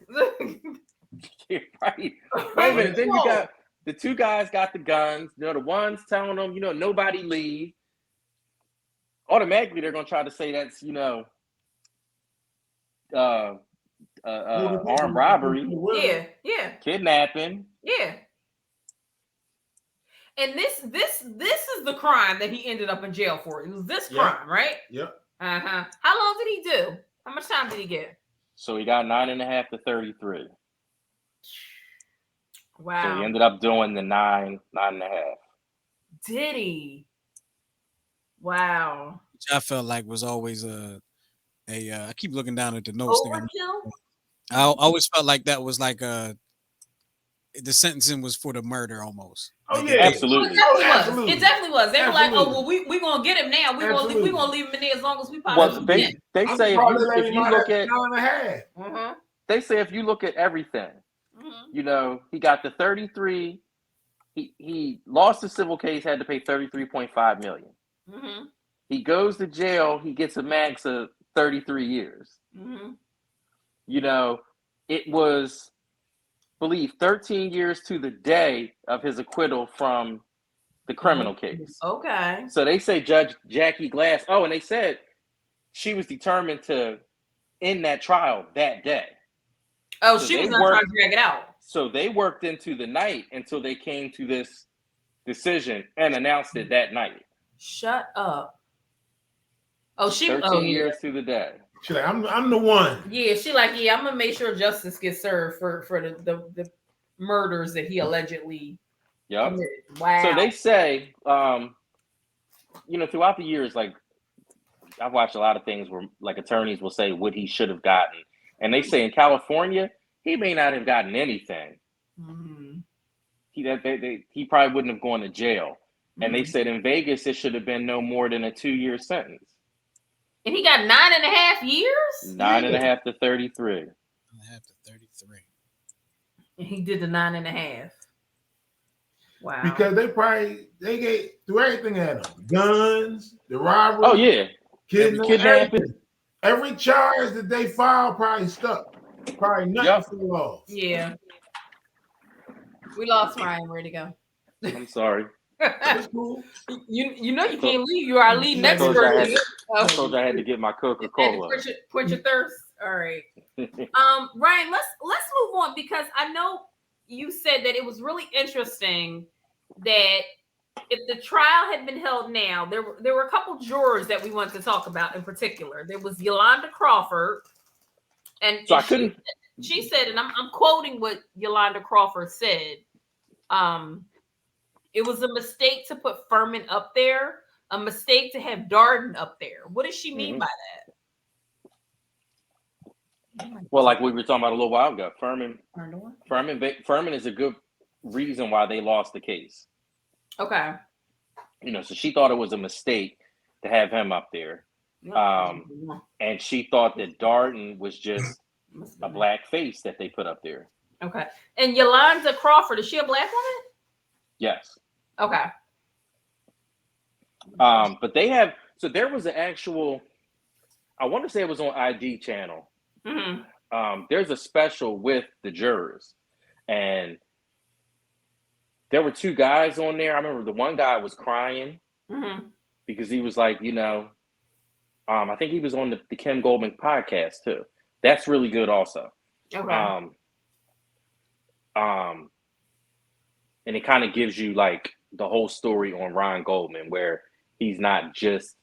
Yeah, right. Wait a minute. Then you got the two guys got the guns. The ones telling them, nobody leave. Automatically, they're gonna try to say that's armed robbery. Yeah. Kidnapping. Yeah. And this is the crime that he ended up in jail for. It was this crime, right? Yep. How long did he do? How much time did he get? So he got 9.5 to 33. Wow. So he ended up doing the 9.5. Did he? Wow. Which I felt like was always I keep looking down at the notes. Overkill? I always felt like that was like the sentencing was for the murder almost. Oh like, yeah, absolutely. It definitely was. They were like, "Oh well, we gonna get him now. We gonna leave him in there as long as we possibly can." They say if you look at 9.5. They say if you look at everything, he got the 33. He lost the civil case, had to pay $33.5 million. He goes to jail. He gets a max of 33 years. It was, I believe, 13 years to the day of his acquittal from the criminal case. Okay. So they say Judge Jackie Glass. Oh, and they said she was determined to end that trial that day. Oh, so she was not trying to drag it out. So they worked into the night until they came to this decision and announced it that night. Shut up. Oh, 13 years to the day. She's like, I'm the one. Yeah, she like, I'm gonna make sure justice gets served for the murders that he allegedly committed. Wow. So they say, throughout the years, like I've watched a lot of things where like attorneys will say what he should have gotten, and they say in California he may not have gotten anything. He probably wouldn't have gone to jail. And they said in Vegas it should have been no more than a 2-year sentence. And he got 9.5 years? 9.5 to 33. 9.5 to 33. And he did the 9.5. Wow. Because they threw everything at him. Guns, the robbery. Oh yeah. Kidnapping. Every charge that they filed probably stuck. Probably nothing fell off. Yeah. We lost Ryan. Where'd he go? I'm sorry. That's cool. You can't leave. You are our lead expert. I told you I had to get my Coca-Cola. Quench your thirst. All right. Ryan, let's move on because I know you said that it was really interesting that if the trial had been held now, there were a couple jurors that we wanted to talk about in particular. There was Yolanda Crawford, and So I couldn't. She said, and I'm quoting what Yolanda Crawford said. It was a mistake to put Furman up there, a mistake to have Darden up there. What does she mean by that? Well, like we were talking about a little while ago, Furman is a good reason why they lost the case. Okay. So she thought it was a mistake to have him up there. And she thought that Darden was just a black face that they put up there. Okay. And Yolanda Crawford, is she a black woman? Yes. Okay. But they have, so there was an actual, I want to say it was on ID channel. Mm-hmm. There's a special with the jurors, and there were two guys on there. I remember the one guy was crying because he was like, I think he was on the Kim Goldman podcast too. That's really good also. Okay. And it kind of gives you like the whole story on Ron Goldman, where he's not just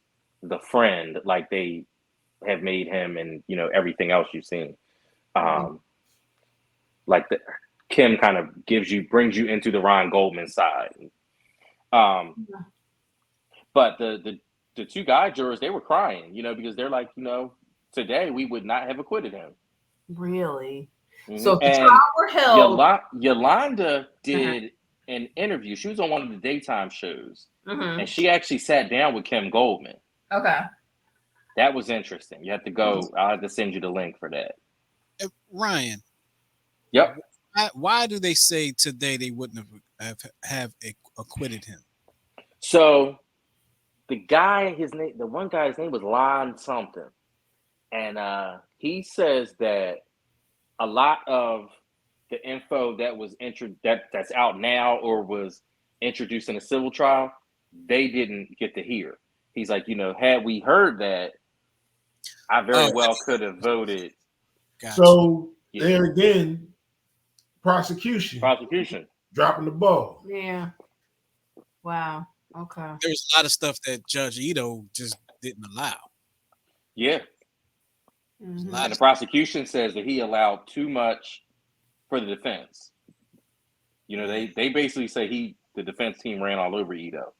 the friend like they have made him, and everything else you've seen. Like Kim kind of brings you into the Ron Goldman side. But the two guy jurors, they were crying, because they're like, today we would not have acquitted him. Really? Mm-hmm. So if the trial were held, Yolanda did an interview. She was on one of the daytime shows, and she actually sat down with Kim Goldman. Okay. That was interesting. You have to go. I'll have to send you the link for that. Ryan. Yep. Why do they say today they wouldn't have acquitted him? So the one guy's name was Lon something. And he says that a lot of the info that was that's out now or was introduced in a civil trial, they didn't get to hear. He's like, had we heard that, I very well could have voted. Gotcha. So there again, prosecution dropping the ball. Yeah. Wow. Okay. There's a lot of stuff that Judge Ito just didn't allow. Yeah. And the prosecution says that he allowed too much for the defense. They basically say the defense team ran all over Ito.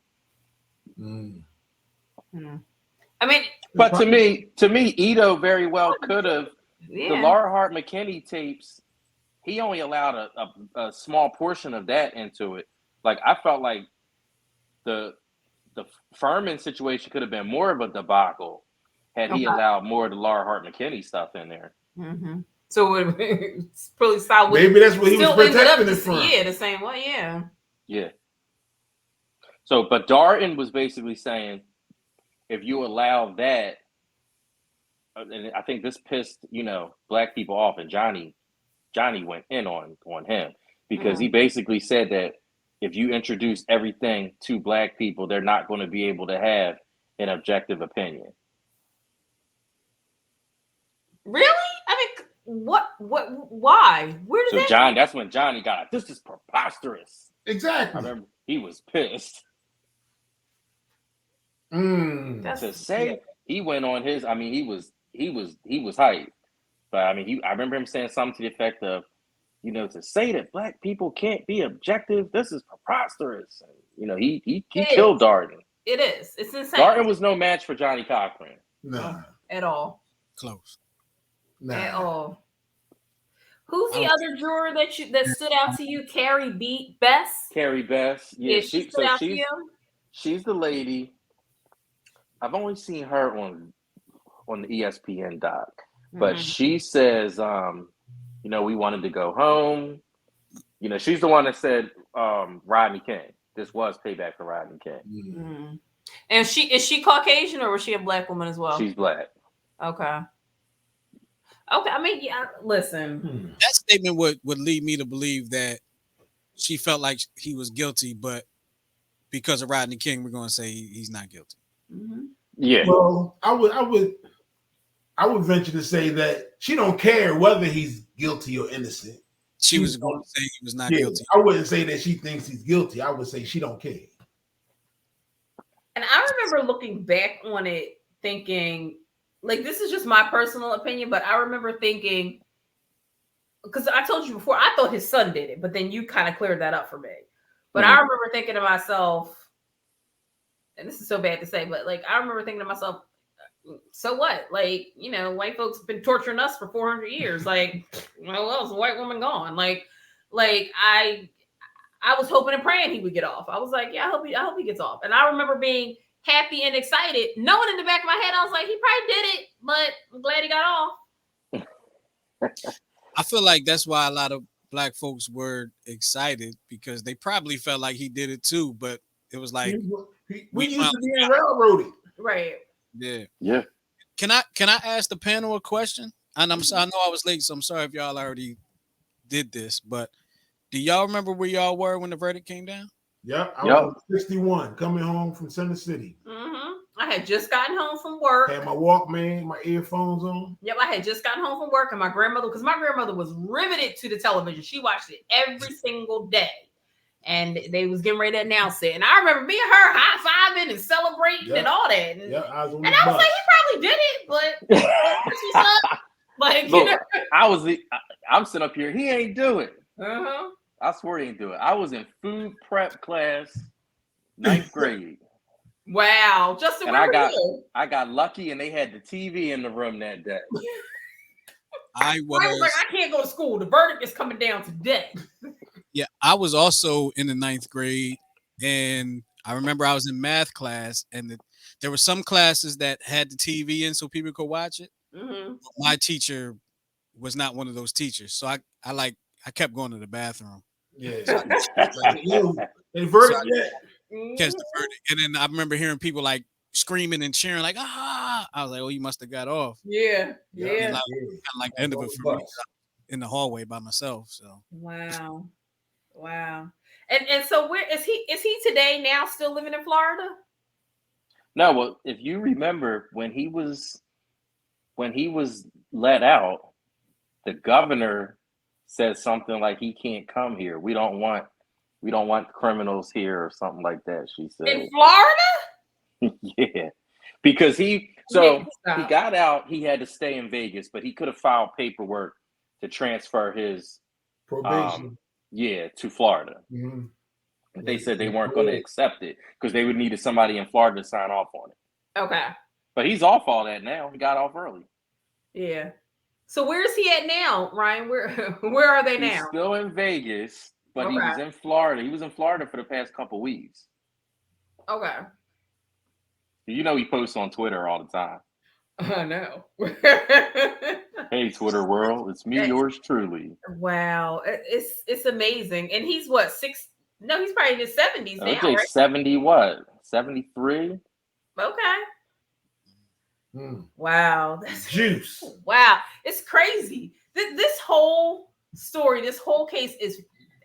I mean, but to me, Ito very well could have. The Laura Hart McKinney tapes, he only allowed a small portion of that into it. Like, I felt like the Furman situation could have been more of a debacle had he allowed more of the Laura Hart McKinney stuff in there. So it's probably solid. Maybe that's what he was protecting it from. Yeah, the same way. Yeah. Yeah. So, but Darden was basically saying, if you allow that, and I think this pissed, black people off, and Johnny went in on him because he basically said that if you introduce everything to black people, they're not going to be able to have an objective opinion. Really? I mean, why? Where did that's when Johnny got it. This is preposterous. Exactly. I remember he was pissed. To say he went on his, I mean, he was hyped. But I mean, I remember him saying something to the effect of, to say that black people can't be objective, this is preposterous. And, he killed Darden. It is. It's insane. Darden was no match for Johnny Cochran. No. At all. Close. Nah. At all. Who's the other juror that stood out to you? Carrie Bess? Carrie Bess. Yeah, she stood out to you? She's the lady. I've only seen her on the ESPN doc. But she says, we wanted to go home. She's the one that said Rodney King. This was payback for Rodney King. And is she Caucasian, or was she a black woman as well? She's black. Okay. I mean, yeah, listen. That statement would lead me to believe that she felt like he was guilty, but because of Rodney King, we're going to say he's not guilty. Yeah. Well, I would venture to say that she don't care whether he's guilty or innocent. She was going to say he was not guilty. I wouldn't say that she thinks he's guilty. I would say she don't care. And I remember looking back on it thinking, like, this is just my personal opinion, but I remember thinking, because I told you before, I thought his son did it, but then you kind of cleared that up for me. But I remember thinking to myself, and this is so bad to say, but like, I remember thinking to myself, so what? Like, you know, white folks been torturing us for 400 years. Like, well, else a white woman gone. Like I was hoping and praying he would get off. I was like, yeah, I hope he gets off. And I remember being happy and excited, knowing in the back of my head, I was like, he probably did it, but I'm glad he got off. I feel like that's why a lot of black folks were excited, because they probably felt like he did it too, but it was like we used to be railroaded. Right. Yeah. Can I ask the panel a question? And I know I was late, so I'm sorry if y'all already did this, but do y'all remember where y'all were when the verdict came down? Yep, I was 61, coming home from Center City. I had just gotten home from work. Had my Walkman, my earphones on. Yep, I had just gotten home from work, and my grandmother, because my grandmother was riveted to the television. She watched it every single day. And they was getting ready to announce it. And I remember me and her high-fiving and celebrating and all that. And, I was like, he probably did it, but like, look, you know. I'm sitting up here, he ain't do it. Uh-huh. I swear he ain't do it. I was in food prep class, 9th grade. Wow. Justin, and I got lucky, and they had the TV in the room that day. I was like, I can't go to school. The verdict is coming down today. Yeah, I was also in the 9th grade, and I remember I was in math class, and there were some classes that had the TV in so people could watch it. My teacher was not one of those teachers, so I kept going to the bathroom. Yeah, the verdict yet? Catch the verdict, and then I remember hearing people like screaming and cheering, like "ah!" I was like, "Oh, you must have got off." Yeah. Kind of like the end of it for me in the hallway by myself. So wow. And so where is he? Is he today now still living in Florida? No, well, if you remember when he was let out, the governor said something like he can't come here. We don't want criminals here or something like that. She said in Florida. Yeah, because he got out. He had to stay in Vegas, but he could have filed paperwork to transfer his probation. To Florida. But they said they weren't going to accept it because they would need somebody in Florida to sign off on it. Okay. But he's off all that now. He got off early. Yeah. So where is he at now, Ryan? Where are they now? He's still in Vegas, but he was in Florida. He was in Florida for the past couple weeks. Okay. You know he posts on Twitter all the time. I know. Hey, Twitter world, it's me, yours truly. Wow, it's amazing. And he's what, six? No, he's probably in his 70s now, right? 70 what? 73? Okay. Wow, that's juice. Wow, it's crazy. This whole story, this whole case is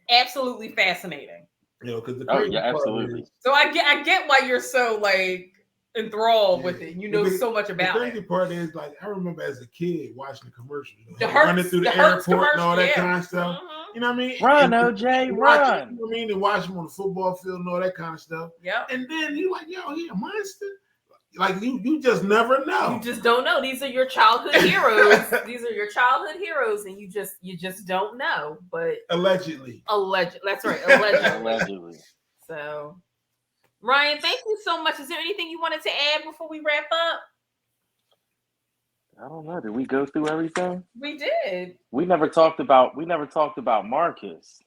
absolutely fascinating. You know, because absolutely. So I get why you're so like enthralled with it. You know so much about it. The crazy part is, like, I remember as a kid watching the commercials, running through the airport and all that kind of stuff. You know what I mean? Run, OJ, run. You know what I mean? And watch him on the football field and all that kind of stuff. Yeah. And then you like, yo, he a monster. Like you just never know. You just don't know. These are your childhood heroes. These are your childhood heroes, and you just don't know. But allegedly. That's right. Allegedly. Allegedly. So, Ryan, thank you so much. Is there anything you wanted to add before we wrap up? I don't know. Did we go through everything? We did. We never talked about Marcus.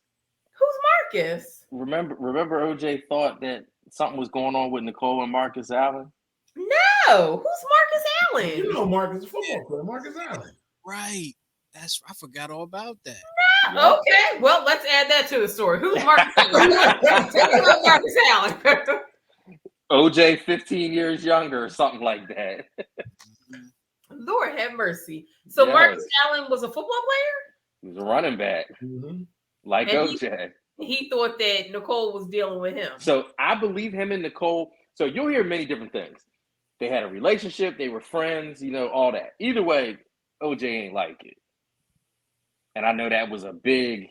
Who's Marcus? Remember OJ thought that something was going on with Nicole and Marcus Allen? No. Who's Marcus Allen? You know Marcus, football player, Marcus Allen. Right. I forgot all about that. No. Okay. Well, let's add that to the story. Who's Marcus Allen? Tell me about Marcus Allen. OJ 15 years younger or something like that. Lord have mercy. So Marcus Allen was a football player? He was a running back. Like and OJ. He thought that Nicole was dealing with him. So I believe him and Nicole. So you'll hear many different things. They had a relationship. They were friends, all that. Either way, OJ ain't like it. And I know that was a big,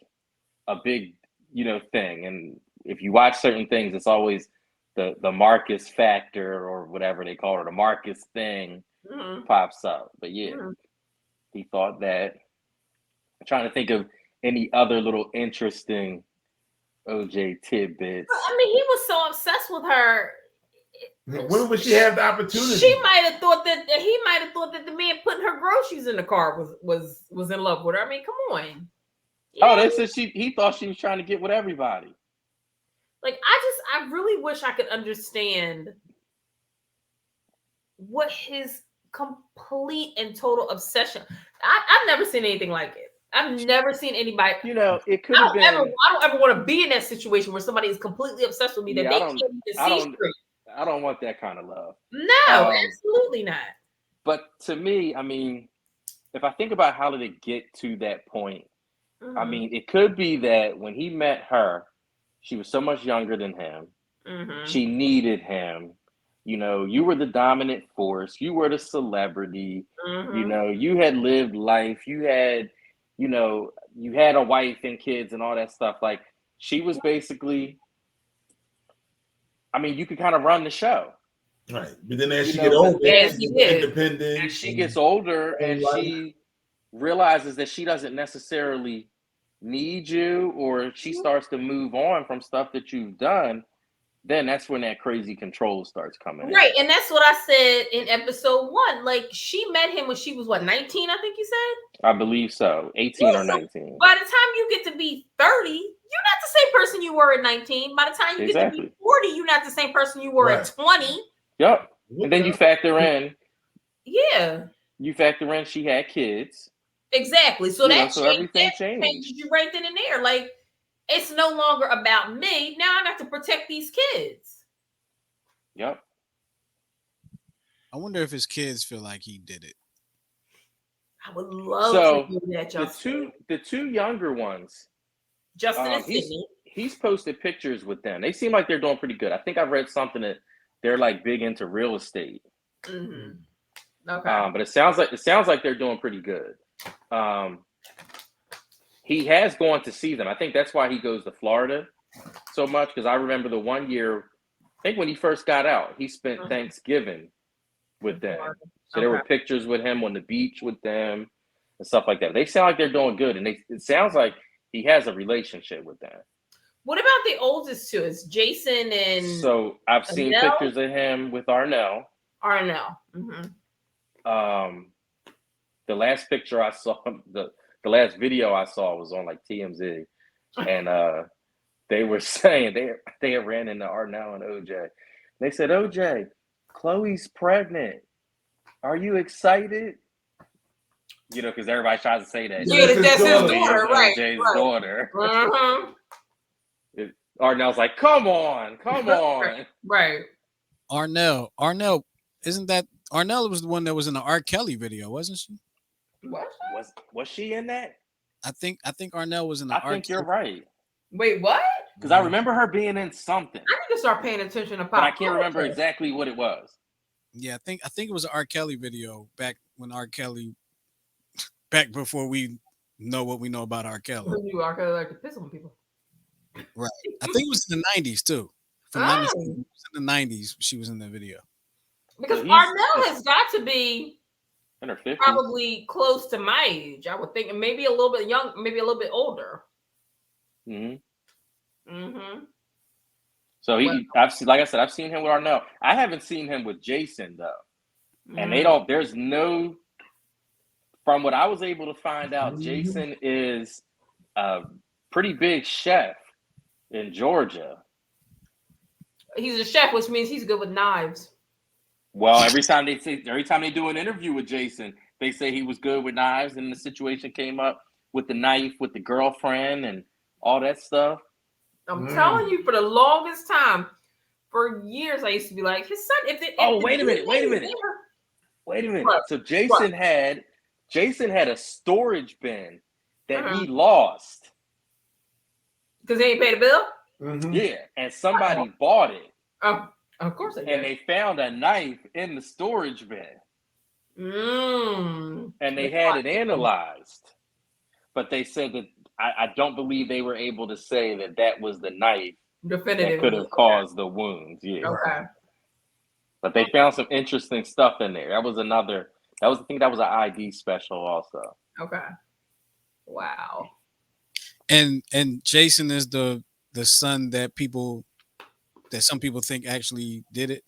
thing. And if you watch certain things, it's always the Marcus factor or whatever they call it, the Marcus thing pops up. But yeah, he thought that. I'm trying to think of any other little interesting OJ tidbits. I mean, he was so obsessed with her. When would she have the opportunity? She might have thought that he might have thought that the man putting her groceries in the car was in love with her. I mean, come on. Oh, they said he thought she was trying to get with everybody. Like, I really wish I could understand what his complete and total obsession. I've never seen anything like it. I've never seen anybody. You know, it could have been. I don't ever want to be in that situation where somebody is completely obsessed with me that they can't even see straight. I don't want that kind of love. No, absolutely not. But to me, I mean, if I think about how did it get to that point, I mean, it could be that when he met her, she was so much younger than him. She needed him. You know, you were the dominant force. You were the celebrity. You know, you had lived life. You had, you know, you had a wife and kids and all that stuff. Like, she was basically, I mean, you could kind of run the show. Right. But then as she gets older, she's independent. And she gets older and she realizes that she doesn't necessarily need you, or she starts to move on from stuff that you've done, then that's when that crazy control starts coming in. Right. And that's what I said in episode 1. Like, she met him when she was, what, 19, I think you said? I believe so. 18 or 19. By the time you get to be 30, you're not the same person you were at 19. By the time you get to be 40, you're not the same person you were at 20. Yep. And then you factor in. Yeah. You factor in she had kids. Exactly. So so everything changes you right then and there. Like, it's no longer about me. Now I have to protect these kids. Yep. I wonder if his kids feel like he did it. I would love to do that, Justin. The two younger ones, Justin and Sydney. He's posted pictures with them. They seem like they're doing pretty good. I think I read something that they're like big into real estate. Okay. But it sounds like they're doing pretty good. He has gone to see them. I think that's why he goes to Florida so much, because I remember the one year, I think when he first got out, he spent Thanksgiving with them. So there were pictures with him on the beach with them and stuff like that. They sound like they're doing good, and it sounds like he has a relationship with them. What about the oldest two? It's Jason and So I've seen pictures of him with Arnell. The last picture I saw, the last video I saw was on like TMZ, and they were saying they ran into Arnell and OJ. They said, OJ, Chloe's pregnant. Are you excited? You know, because everybody tries to say that. Yeah, that's his daughter, right? OJ's daughter. Arnell's like, come on. Right. Arnell, isn't that Arnell was the one that was in the R. Kelly video, wasn't she? Was she in that? I think Arnell was in the I think you're right. Wait, what? Because I remember her being in something. I need to start paying attention to pop. But I can't remember exactly what it was. Yeah, I think it was an R. Kelly video back when R. Kelly, back before we know what we know about R. Kelly. R. Kelly like to piss on people. Right. I think it was in the 90s too. From it was in the 90s, she was in the video. Because Arnell has got to be in her 50s. Probably close to my age, I would think, maybe a little bit young, maybe a little bit older. So I've seen him with Arnell. I haven't seen him with Jason though, and there's no. From what I was able to find out, Jason is a pretty big chef in Georgia. He's a chef, which means he's good with knives. Well, every time they do an interview with Jason, they say he was good with knives, and the situation came up with the knife with the girlfriend and all that stuff. I'm telling you, for the longest time, for years, I used to be like, his son. Wait a minute. What? So Jason had a storage bin that he lost because he ain't paid a bill. Yeah, and somebody bought it. Oh. Of course they did. And they found a knife in the storage bin. And they had it analyzed. But they said that I don't believe they were able to say that was the knife definitive could have caused the wounds. Yeah. Okay. But they found some interesting stuff in there. That was I think that was an ID special also. Okay. Wow. And Jason is the son that some people think actually did it.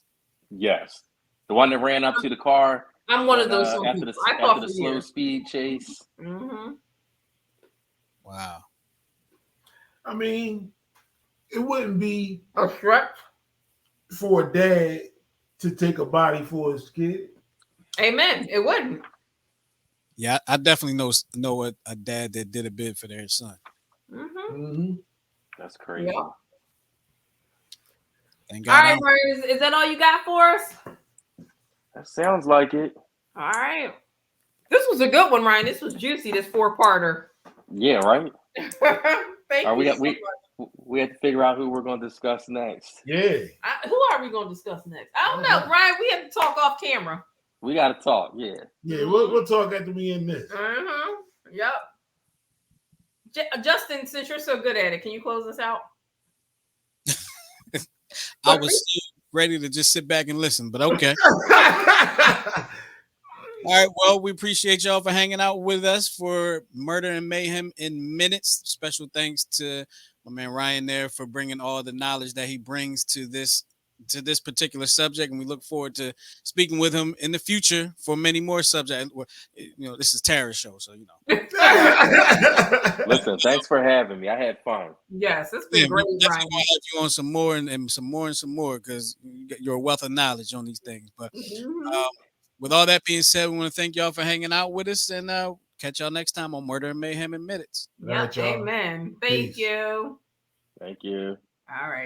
Yes. The one that ran up to the car. I'm one of those after people. the slow speed chase. Mm-hmm. Wow. I mean, it wouldn't be a threat for a dad to take a body for his kid. Amen. It wouldn't. Yeah, I definitely know a dad that did a bid for their son. Mm-hmm. Mm-hmm. That's crazy. Yeah. All right, Ryan, is that all you got for us? That sounds like it. All right. This was a good one, Ryan. This was juicy, this 4-parter. Yeah, right? Thank you. We have to figure out who we're going to discuss next. Yeah. Who are we going to discuss next? I don't know. Ryan, we have to talk off camera. We got to talk, yeah. Yeah, we'll talk after we end this. Mm-hmm. Yep. Justin, since you're so good at it, can you close us out? I was so ready to just sit back and listen, but okay. All right. Well, we appreciate y'all for hanging out with us for Murder and Mayhem in Minutes. Special thanks to my man Ryan there for bringing all the knowledge that he brings to this particular subject, and we look forward to speaking with him in the future for many more subjects. You know, this is Tara's show, so you know. Listen, thanks for having me. I had fun. Yes, it's been great. Definitely want to have you on some more and some more because you're a wealth of knowledge on these things. But with all that being said, we want to thank y'all for hanging out with us, and catch y'all next time on Murder and Mayhem in Minutes. Yeah, amen. Thank you. Thank you. All right.